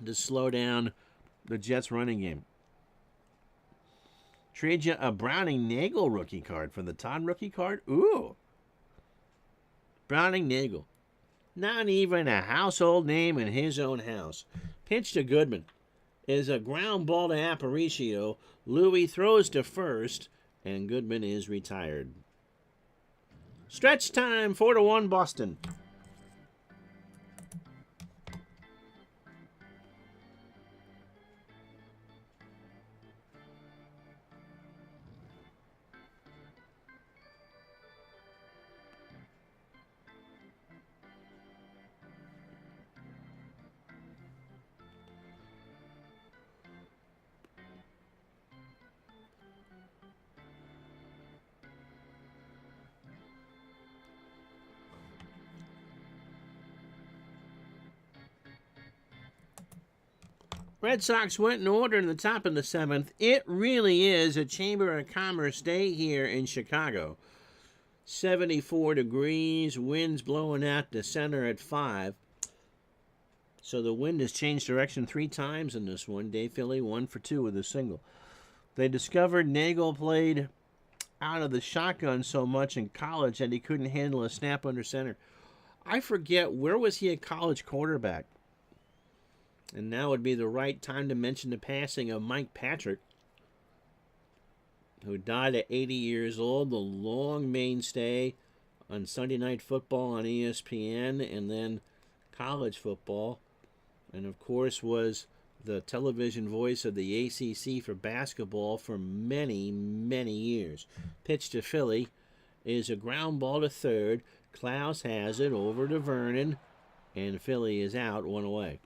to slow down the Jets' running game. Trade you a Browning Nagel rookie card for the Todd rookie card. Ooh. Browning Nagel. Not even a household name in his own house. Pitch to Goodman is a ground ball to Aparicio. Louis throws to first, and Goodman is retired. Stretch time, 4-1 Boston. Red Sox went in order in the top of the 7th. It really is a Chamber of Commerce day here in Chicago. 74 degrees, winds blowing out the center at 5. So the wind has changed direction 3 times in this one. Dave Philly 1 for 2 with a single. They discovered Nagel played out of the shotgun so much in college that he couldn't handle a snap under center. I forget, where was he a college quarterback? And now would be the right time to mention the passing of Mike Patrick, who died at 80 years old, the long mainstay on Sunday Night Football on ESPN, and then college football, and of course was the television voice of the ACC for basketball for many, many years. Pitch to Philly is a ground ball to third. Klaus has it over to Vernon, and Philly is out, 1 away.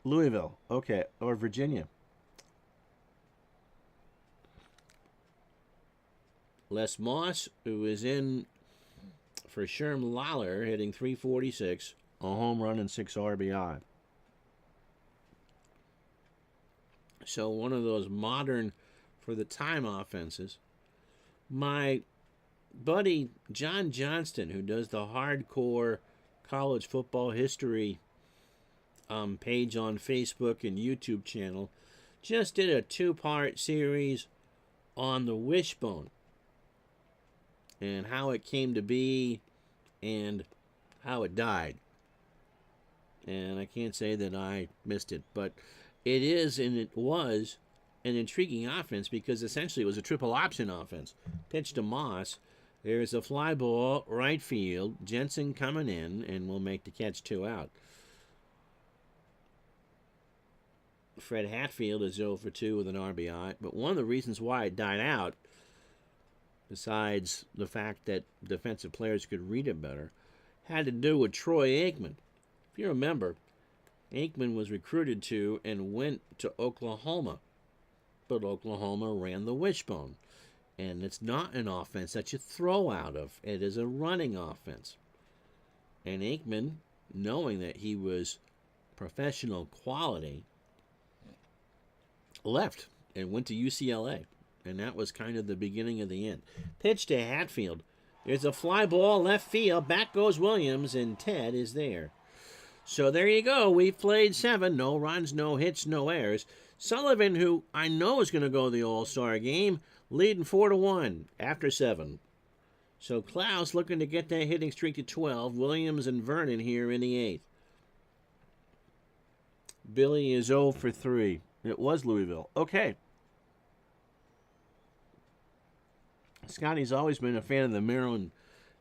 Louisville, okay, or Virginia. Les Moss, who is in for Sherm Lawler, hitting .346, a home run and 6 RBI. So one of those modern, for the time, offenses. My buddy John Johnston, who does the hardcore college football history page on Facebook and YouTube channel, just did a 2-part series on the wishbone and how it came to be and how it died. And I can't say that I missed it, but it is, and it was, an intriguing offense because essentially it was a triple option offense. Pitch to Moss. There's a fly ball, right field. Jensen coming in and will make the catch, 2 out. Fred Hatfield is 0 for 2 with an RBI. But one of the reasons why it died out, besides the fact that defensive players could read it better, had to do with Troy Aikman. If you remember, Aikman was recruited to and went to Oklahoma. But Oklahoma ran the wishbone. And it's not an offense that you throw out of. It is a running offense. And Aikman, knowing that he was professional quality, left and went to UCLA And that was kind of the beginning of the end. Pitch to Hatfield. There's a fly ball left field. Back goes Williams, and Ted is there. So there you go. We played 7. No runs, no hits, no errors. Sullivan, who I know is going to go to the All-Star game, leading 4-1 after 7. So Klaus looking to get that hitting streak to 12. Williams and Vernon here in the 8th. Billy is 0 for 3. It was Louisville. Okay. Scotty's always been a fan of the Maryland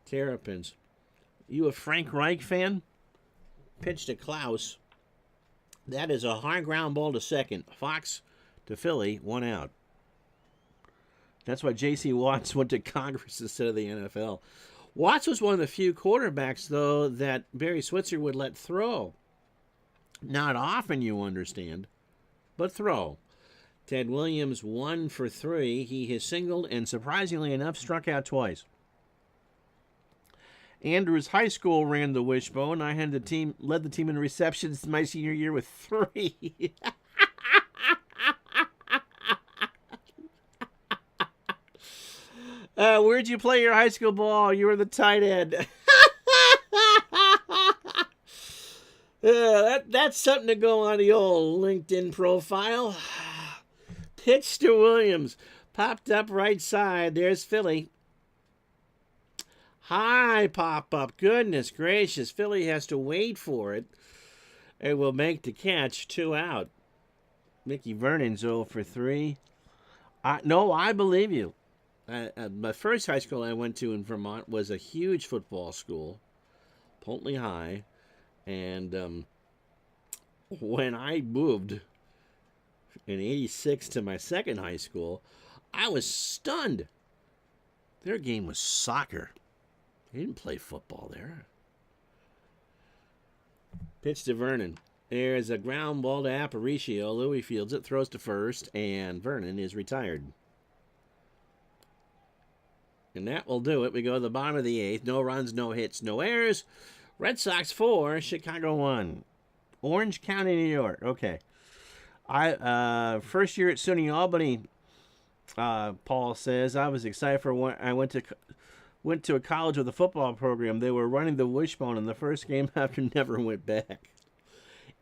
Terrapins. You a Frank Reich fan? Pitch to Klaus. That is a high ground ball to second. Fox to Philly, 1 out. That's why J.C. Watts went to Congress instead of the NFL. Watts was one of the few quarterbacks, though, that Barry Switzer would let throw. Not often, you understand, but throw. Ted Williams 1 for 3. He has singled and, surprisingly enough, struck out twice. Andrews High School ran the wishbone. I had led the team in receptions my senior year with 3. Where'd you play your high school ball? You were the tight end. That's something to go on the old LinkedIn profile. Pitch to Williams. Popped up right side. There's Philly. High pop-up. Goodness gracious. Philly has to wait for it. It will make the catch. 2 out. Mickey Vernon's 0 for 3. No, I believe you. My first high school I went to in Vermont was a huge football school. Poltley High. And when I moved in 86 to my second high school, I was stunned. Their game was soccer. They didn't play football there. Pitch to Vernon. There's a ground ball to Aparicio. Louis fields it, throws to first, and Vernon is retired. And that will do it. We go to the bottom of the 8th. No runs, no hits, no errors. Red Sox 4, Chicago 1. Orange County, New York. Okay. First year at SUNY Albany, Paul says, I was excited for when I went to a college with a football program. They were running the wishbone in the first game after never went back.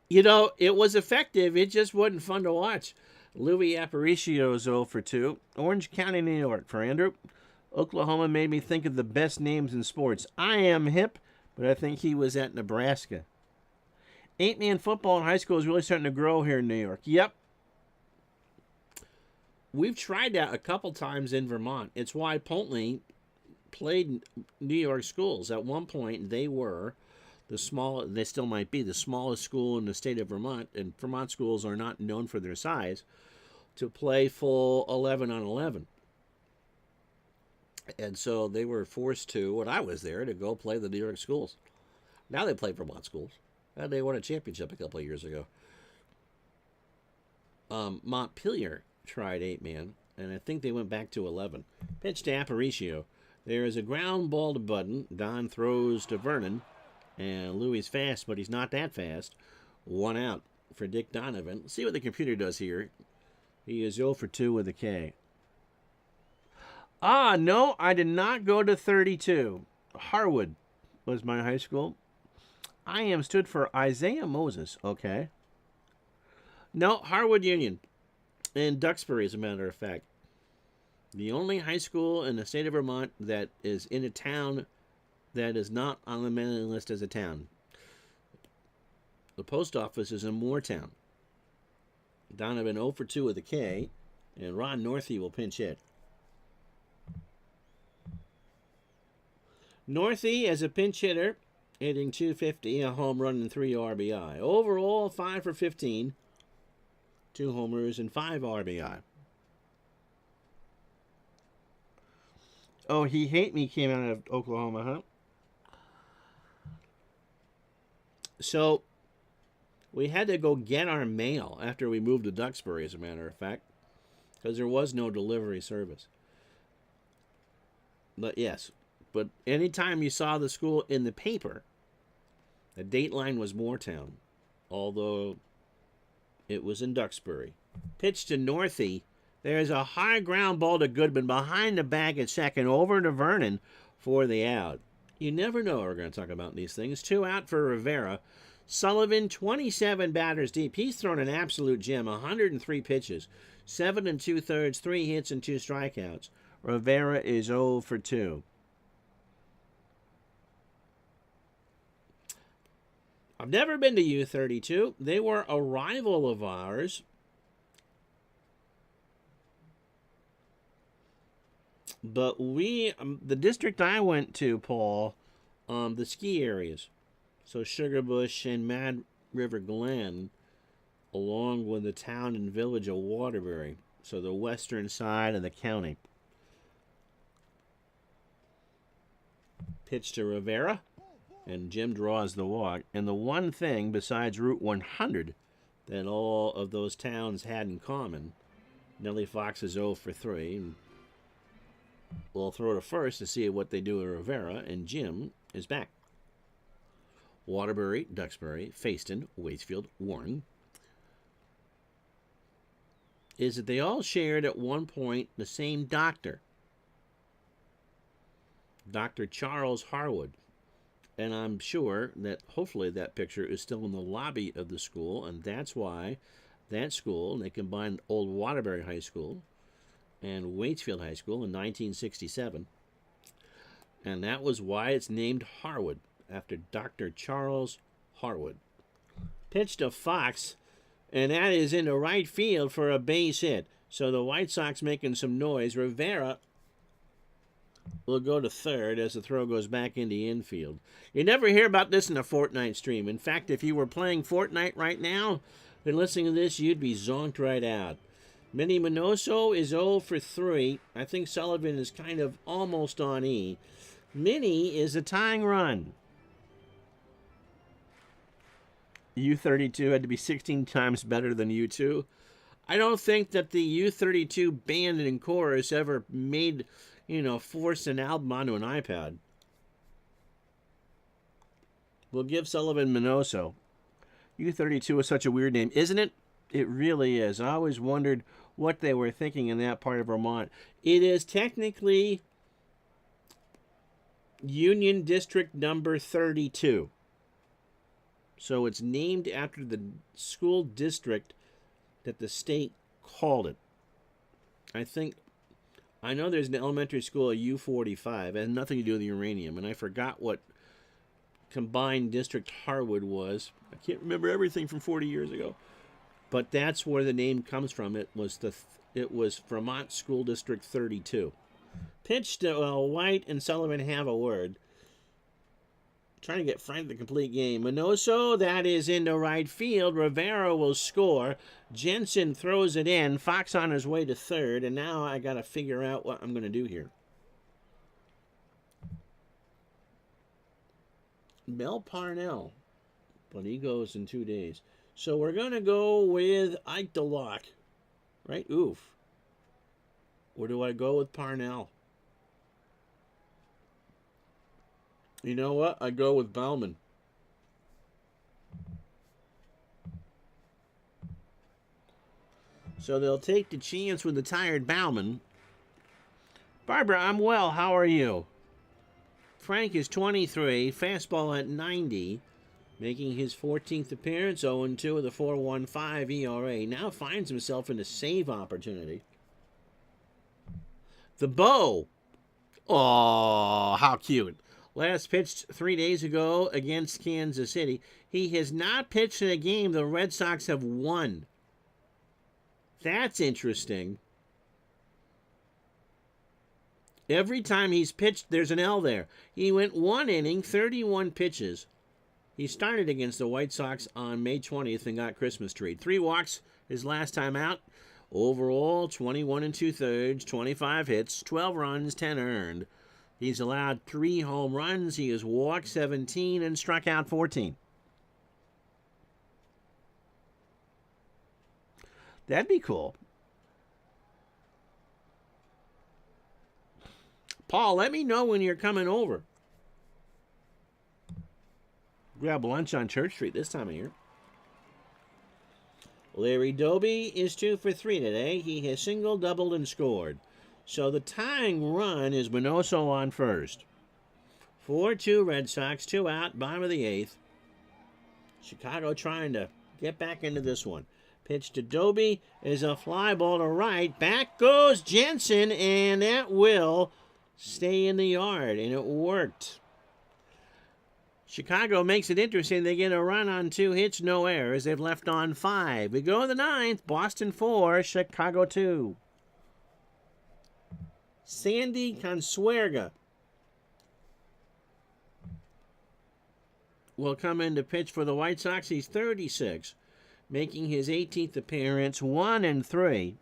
You know, it was effective. It just wasn't fun to watch. Louis Aparicio 0 for 2. Orange County, New York for Andrew. Oklahoma made me think of the best names in sports. I am hip, but I think he was at Nebraska. 8-man football in high school is really starting to grow here in New York. Yep. We've tried that a couple times in Vermont. It's why Poltley played New York schools. At one point, they were they still might be the smallest school in the state of Vermont, and Vermont schools are not known for their size, to play full 11 on 11. And so they were forced to, when I was there, to go play the New York schools. Now they play Vermont schools. And they won a championship a couple of years ago. Montpelier tried 8-man, and I think they went back to 11. Pitch to Aparicio. There is a ground ball to Budden. Don throws to Vernon. And Louis fast, but he's not that fast. 1 out for Dick Donovan. Let's see what the computer does here. He is 0 for 2 with a K. No, I did not go to 32. Harwood was my high school. IM stood for Isaiah Moses. Okay. No, Harwood Union. In Duxbury, as a matter of fact. The only high school in the state of Vermont that is in a town that is not on the mailing list as a town. The post office is in Moortown. Donovan 0 for 2 with a K. And Ron Northey will pinch hit. Northey, as a pinch hitter, hitting .250, a home run and 3 RBI. Overall, 5 for 15, 2 homers and 5 RBI. Oh, He Hate Me came out of Oklahoma, huh? So, we had to go get our mail after we moved to Duxbury, as a matter of fact, because there was no delivery service. But yes, but anytime you saw the school in the paper, the date line was Moortown, although it was in Duxbury. Pitch to Northey. There's a high ground ball to Goodman behind the bag at second, over to Vernon for the out. You never know what we're going to talk about these things. 2 out for Rivera. Sullivan, 27 batters deep. He's thrown an absolute gem, 103 pitches, 7 2/3, 3 hits and 2 strikeouts. Rivera is 0 for 2. I've never been to U32. They were a rival of ours. But the district I went to, Paul, the ski areas, so Sugarbush and Mad River Glen, along with the town and village of Waterbury, so the western side of the county. Pitch to Rivera, and Jim draws the walk. And the one thing besides Route 100 that all of those towns had in common, Nellie Fox is 0 for 3. And we'll throw to first to see what they do with Rivera, and Jim is back. Waterbury, Duxbury, Fayston, Waitsfield, Warren, is that they all shared at one point the same doctor, Dr. Charles Harwood. And I'm sure that hopefully that picture is still in the lobby of the school, and that's why that school, they combined Old Waterbury High School and Waitsfield High School in 1967. And that was why it's named Harwood, after Dr. Charles Harwood. Pitch to Fox, and that is into right field for a base hit. So the White Sox making some noise. Rivera will go to third as the throw goes back into infield. You never hear about this in a Fortnite stream. In fact, if you were playing Fortnite right now and listening to this, you'd be zonked right out. Minnie Minoso is 0 for 3. I think Sullivan is kind of almost on E. Minnie is a tying run. U32 had to be 16 times better than U2. I don't think that the U32 band and chorus ever made, forced an album onto an iPad. We'll give Sullivan Minoso. U32 is such a weird name, isn't it? It really is. I always wondered what they were thinking in that part of Vermont. It is technically Union District number 32. So it's named after the school district that the state called it. I know there's an elementary school at U45. It has nothing to do with uranium, and I forgot what combined district Harwood was. I can't remember everything from 40 years ago. But that's where the name comes from. It was Vermont School District 32. Pitch to White and Sullivan have a word. Trying to get Frank the complete game. Minoso, that is into right field. Rivera will score. Jensen throws it in. Fox on his way to third. And now I got to figure out what I'm going to do here. Mel Parnell. But he goes in 2 days. So we're going to go with Ike DeLocke. Right? Oof. Or do I go with Parnell? You know what? I go with Bauman. So they'll take the chance with the tired Bauman. Barbara, I'm well. How are you? Frank is 23. Fastball at 90. Making his 14th appearance. 0-2 with a 4.15 ERA. Now finds himself in a save opportunity. The Bow. Oh, how cute. Last pitched 3 days ago against Kansas City. He has not pitched in a game the Red Sox have won. That's interesting. Every time he's pitched, there's an L there. He went 1 inning, 31 pitches. He started against the White Sox on May 20th and got Christmas treed. 3 walks his last time out. Overall, 21 2/3, 25 hits, 12 runs, 10 earned. He's allowed 3 home runs. He has walked 17 and struck out 14. That'd be cool. Paul, let me know when you're coming over. Grab lunch on Church Street this time of year. Larry Doby is 2 for 3 today. He has single, doubled, and scored. So the tying run is Minoso on first. 4-2 Red Sox, 2 out, bottom of the 8th. Chicago trying to get back into this one. Pitch to Doby is a fly ball to right. Back goes Jensen, and that will stay in the yard, and it worked. Chicago makes it interesting. They get a run on 2 hits, no errors. They've left on 5. We go to the 9th. Boston 4, Chicago 2. Sandy Consuegra will come in to pitch for the White Sox. He's 36, making his 18th appearance, 1-3,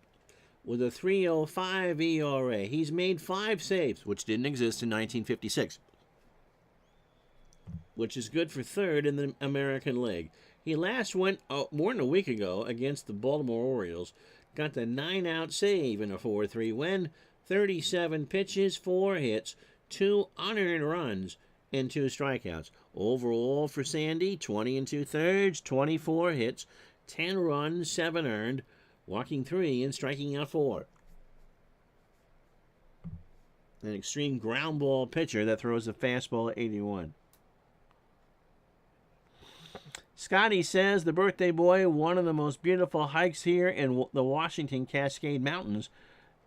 with a 3.05 ERA. He's made 5 saves, which didn't exist in 1956, which is good for third in the American League. He last went more than a week ago against the Baltimore Orioles, got the 9-out save in a 4-3 win, 37 pitches, 4 hits, 2 unearned runs, and 2 strikeouts. Overall for Sandy, 20 2/3, 24 hits, 10 runs, 7 earned, walking 3 and striking out 4. An extreme ground ball pitcher that throws a fastball at 81. Scotty says the birthday boy, one of the most beautiful hikes here in the Washington Cascade Mountains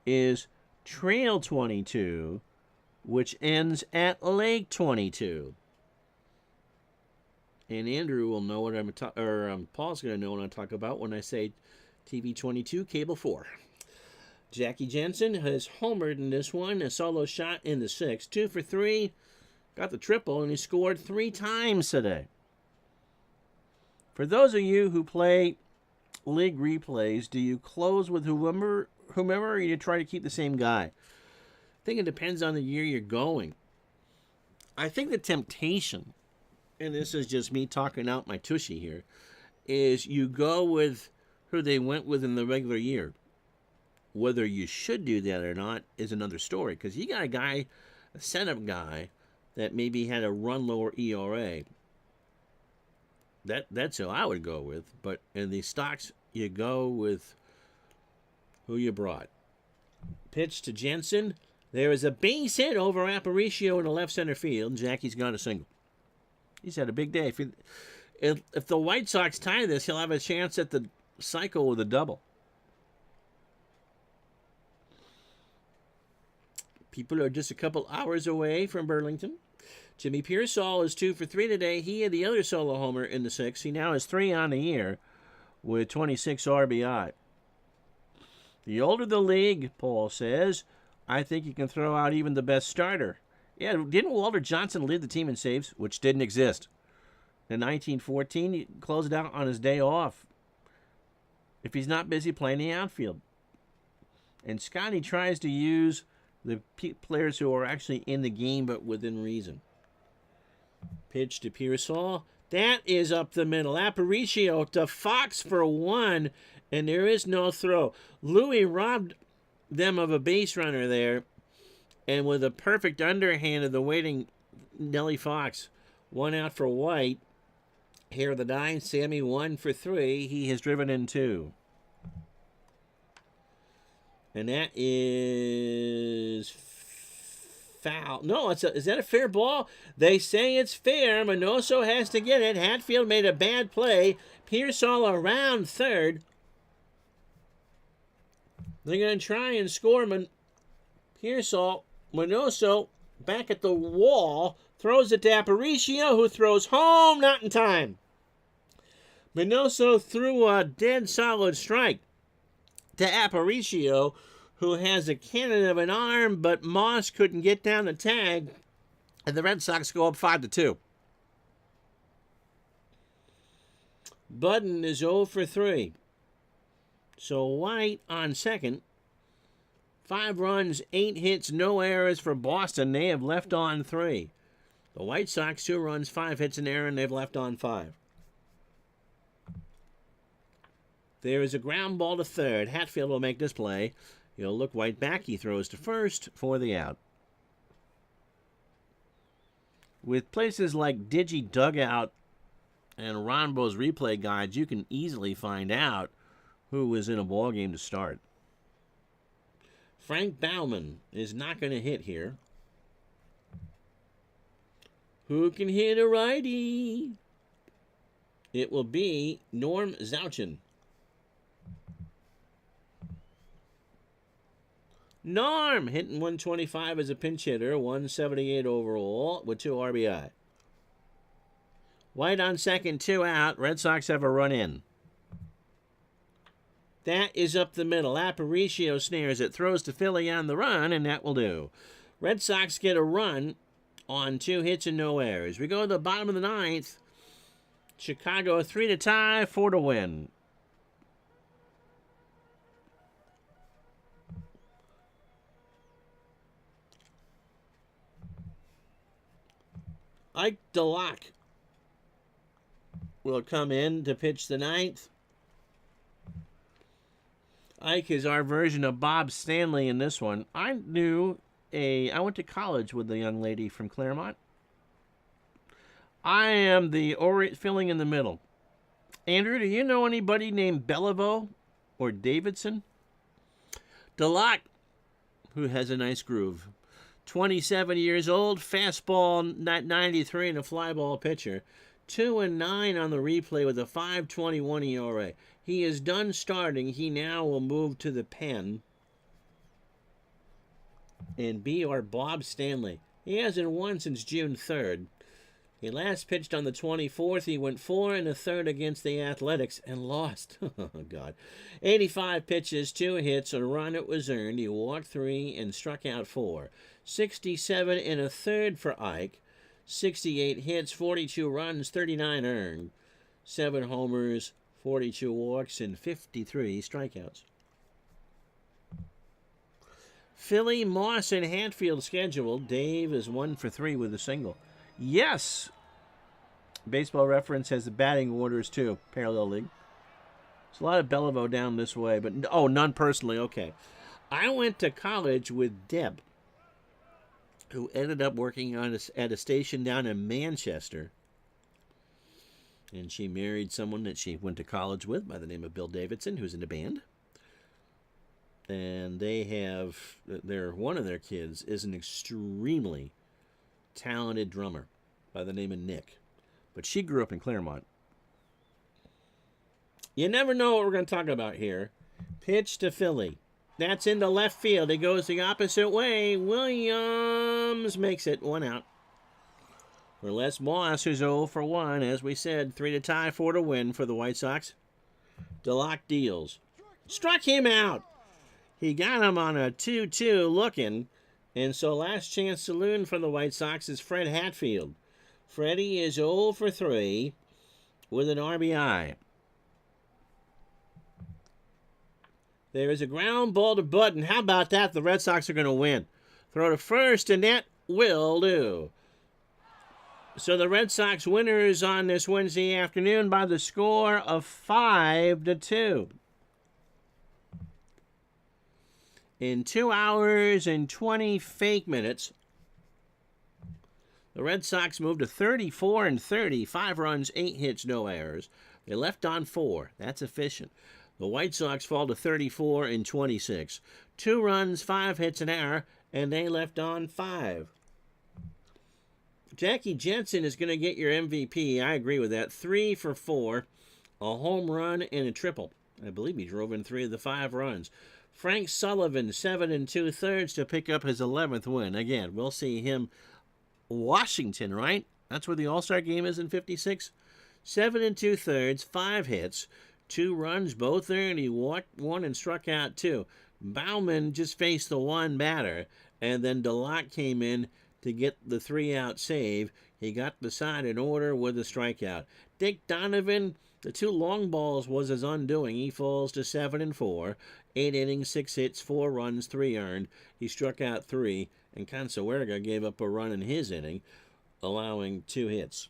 is Trail 22, which ends at Lake 22. And Andrew will know what Paul's going to know what I talk about when I say TV 22, Cable 4. Jackie Jensen has homered in this one, a solo shot in the 6th, 2 for 3, got the triple, and he scored 3 times today. For those of you who play league replays, do you close with whomever, or you try to keep the same guy? I think it depends on the year you're going. I think the temptation, and this is just me talking out my tushy here, is you go with who they went with in the regular year. Whether you should do that or not is another story, because you got a guy, a setup guy, that maybe had a run lower ERA. That's who I would go with. But in the stocks, you go with who you brought. Pitch to Jensen. There is a base hit over Aparicio in the left center field. Jackie's got a single. He's had a big day. If the White Sox tie this, he'll have a chance at the cycle with a double. People are just a couple hours away from Burlington. Jimmy Pearsall is 2 for 3 today. He had the other solo homer in the 6th. He now has 3 on the year with 26 RBI. The older the league, Paul says, I think you can throw out even the best starter. Yeah, didn't Walter Johnson lead the team in saves, which didn't exist? In 1914, he closed out on his day off if he's not busy playing the outfield. And Scotty tries to use the players who are actually in the game but within reason. Pitch to Pearsall. That is up the middle. Aparicio to Fox for 1, and there is no throw. Louis robbed them of a base runner there, and with a perfect underhand of the waiting Nellie Fox. 1 out for White. Here are the 9. Sammy 1 for 3. He has driven in 2. And that is foul. No, is that a fair ball? They say it's fair. Minoso has to get it. Hatfield made a bad play. Pearsall around third. They're going to try and score. Pearsall, Minoso back at the wall. Throws it to Aparicio, who throws home. Not in time. Minoso threw a dead solid strike to Aparicio, who has a cannon of an arm, but Moss couldn't get down the tag, and the Red Sox go up 5-2. Budden is 0 for 3. So White on second. 5 runs, 8 hits, no errors for Boston. They have left on 3. The White Sox, 2 runs, 5 hits, an error, and they've left on 5. There is a ground ball to third. Hatfield will make this play. He'll look White back. He throws to first for the out. With places like Digi Dugout and Ronbo's replay guides, you can easily find out who was in a ball game to start. Frank Baumann is not going to hit here. Who can hit a righty? It will be Norm Zouchin. Norm hitting 125 as a pinch hitter, 178 overall with 2 RBI. White on second, 2 out. Red Sox have a run in. That is up the middle. Aparicio snares it, throws to Philly on the run, and that will do. Red Sox get a run on 2 hits and no errors. We go to the bottom of the 9th. Chicago 3 to tie, 4 to win. Ike DeLock will come in to pitch the 9th. Ike is our version of Bob Stanley in this one. I went to college with a young lady from Claremont. I am the filling in the middle. Andrew, do you know anybody named Beliveau or Davidson? DeLock, who has a nice groove. 27 years old, fastball 93 and a fly ball pitcher. 2-9 on the replay with a 5.21 ERA. He is done starting. He now will move to the pen and be our Bob Stanley. He hasn't won since June 3rd. He last pitched on the 24th. He went 4 1/3 against the Athletics and lost. Oh, God. 85 pitches, 2 hits, a run it was earned. He walked 3 and struck out 4. 67 1/3 for Ike. 68 hits, 42 runs, 39 earned. 7 homers, 42 walks, and 53 strikeouts. Philly, Moss, and Hatfield scheduled. Dave is 1 for 3 with a single. Yes! Baseball Reference has the batting orders, too. Parallel League. There's a lot of Beliveau down this way, but... Oh, none personally. Okay. I went to college with Deb, who ended up working at a station down in Manchester. And she married someone that she went to college with by the name of Bill Davidson, who's in the band. And they have... one of their kids is an extremely talented drummer by the name of Nick. But she grew up in Claremont. You never know what we're going to talk about here. Pitch to Philly. That's into left field. It goes the opposite way. Williams makes it 1 out. For Les Moss, who's 0 for 1. As we said, 3 to tie, 4 to win for the White Sox. DeLock deals. Struck him out. He got him on a 2-2 looking. And so last chance saloon for the White Sox is Fred Hatfield. Freddie is 0 for 3 with an RBI. There is a ground ball to Button. How about that? The Red Sox are going to win. Throw to first, and that will do. So the Red Sox winners on this Wednesday afternoon by the score of 5-2. In 2 hours and 20 fake minutes, the Red Sox moved to 34-30, 5 runs, 8 hits, no errors. They left on 4. That's efficient. The White Sox fall to 34-26, 2 runs, 5 hits, an error, and they left on 5. Jackie Jensen is going to get your MVP. I agree with that. 3 for 4, a home run and a triple. I believe he drove in 3 of the 5 runs. Frank Sullivan, 7 2/3 to pick up his 11th win. Again, we'll see him. Washington, right? That's where the All-Star game is in 56. 7 2/3, 5 hits, 2 runs, both earned. He walked 1 and struck out 2. Baumann just faced the 1 batter, and then DeLock came in to get the 3-out save. He got the side in order with a strikeout. Dick Donovan, the 2 long balls was his undoing. He falls to 7 4, 8 innings, 6 hits, 4 runs, 3 earned. He struck out 3, and Consuerga gave up a run in his inning, allowing 2 hits.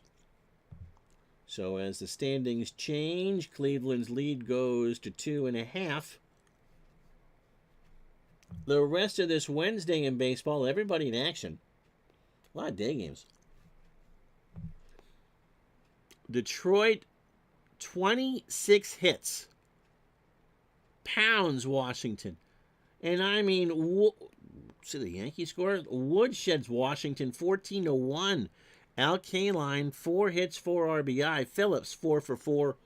So as the standings change, Cleveland's lead goes to 2.5. The rest of this Wednesday in baseball, everybody in action. A lot of day games. Detroit, 26 hits. pounds Washington. And I mean, see the Yankees score? Woodshed's Washington 14-1. Al Kaline, 4 hits, 4 RBI. Phillips, 4 for 4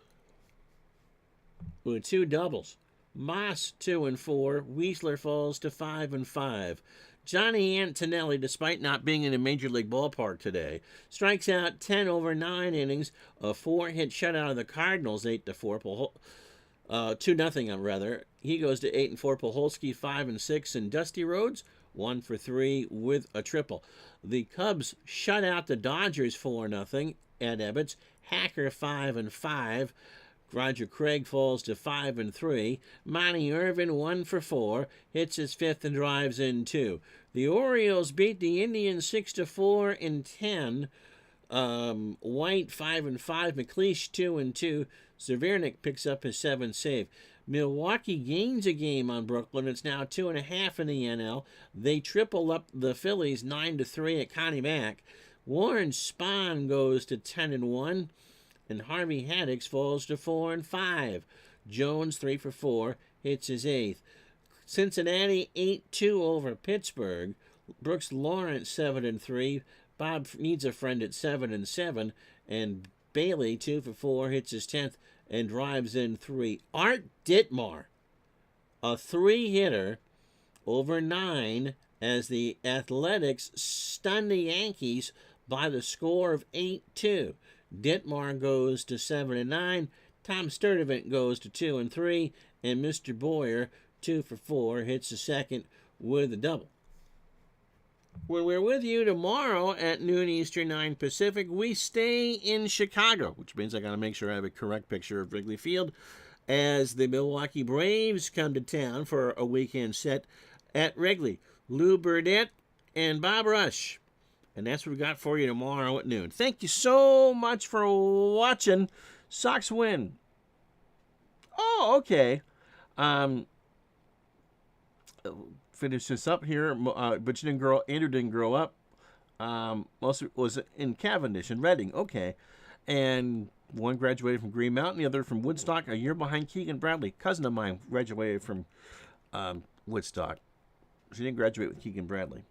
with 2 doubles. Moss, 2-4. Weisler falls to 5-5. Johnny Antonelli, despite not being in a major league ballpark today, strikes out 10 over 9 innings, a 4-hit shutout of the Cardinals, 8-4. 2-0, rather. He goes to 8-4. Puholski 5-6, and Dusty Rhodes 1 for 3 with a triple. The Cubs shut out the Dodgers 4-0. Ed Ebbets, Hacker 5-5. Roger Craig falls to 5-3. Monty Irvin 1 for 4, hits his 5th and drives in 2. The Orioles beat the Indians 6-4 in 10. White 5-5, McLeish 2-2. Severnick picks up his 7th save. Milwaukee gains a game on Brooklyn. It's now 2.5 in the NL. They triple up the Phillies 9-3 at Connie Mack. Warren Spahn goes to 10-1. And Harvey Haddix falls to 4-5. Jones 3 for 4, hits his 8th. Cincinnati 8-2 over Pittsburgh. Brooks Lawrence 7-3. Bob Needs a Friend at 7-7, and Bailey 2 for 4, hits his 10th and drives in 3. Art Ditmar, a 3-hitter over 9 as the Athletics stun the Yankees by the score of 8-2. Ditmar goes to 7-9. Tom Sturdivant goes to 2-3, and Mr. Boyer 2 for 4, hits the 2nd with a double. When we're with you tomorrow at noon Eastern, 9 Pacific, we stay in Chicago, which means I got to make sure I have a correct picture of Wrigley Field as the Milwaukee Braves come to town for a weekend set at Wrigley. Lou Burdett and Bob Rush. And that's what we got for you tomorrow at noon. Thank you so much for watching. Sox win. Oh, okay. Finish this up here. But Andrew didn't grow up. Most of it was in Cavendish and Reading. Okay. And one graduated from Green Mountain, the other from Woodstock, a year behind Keegan Bradley. Cousin of mine graduated from Woodstock. She didn't graduate with Keegan Bradley.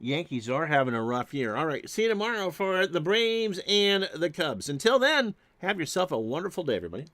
Yankees are having a rough year. All right, see you tomorrow for the Braves and the Cubs. Until then, have yourself a wonderful day, everybody.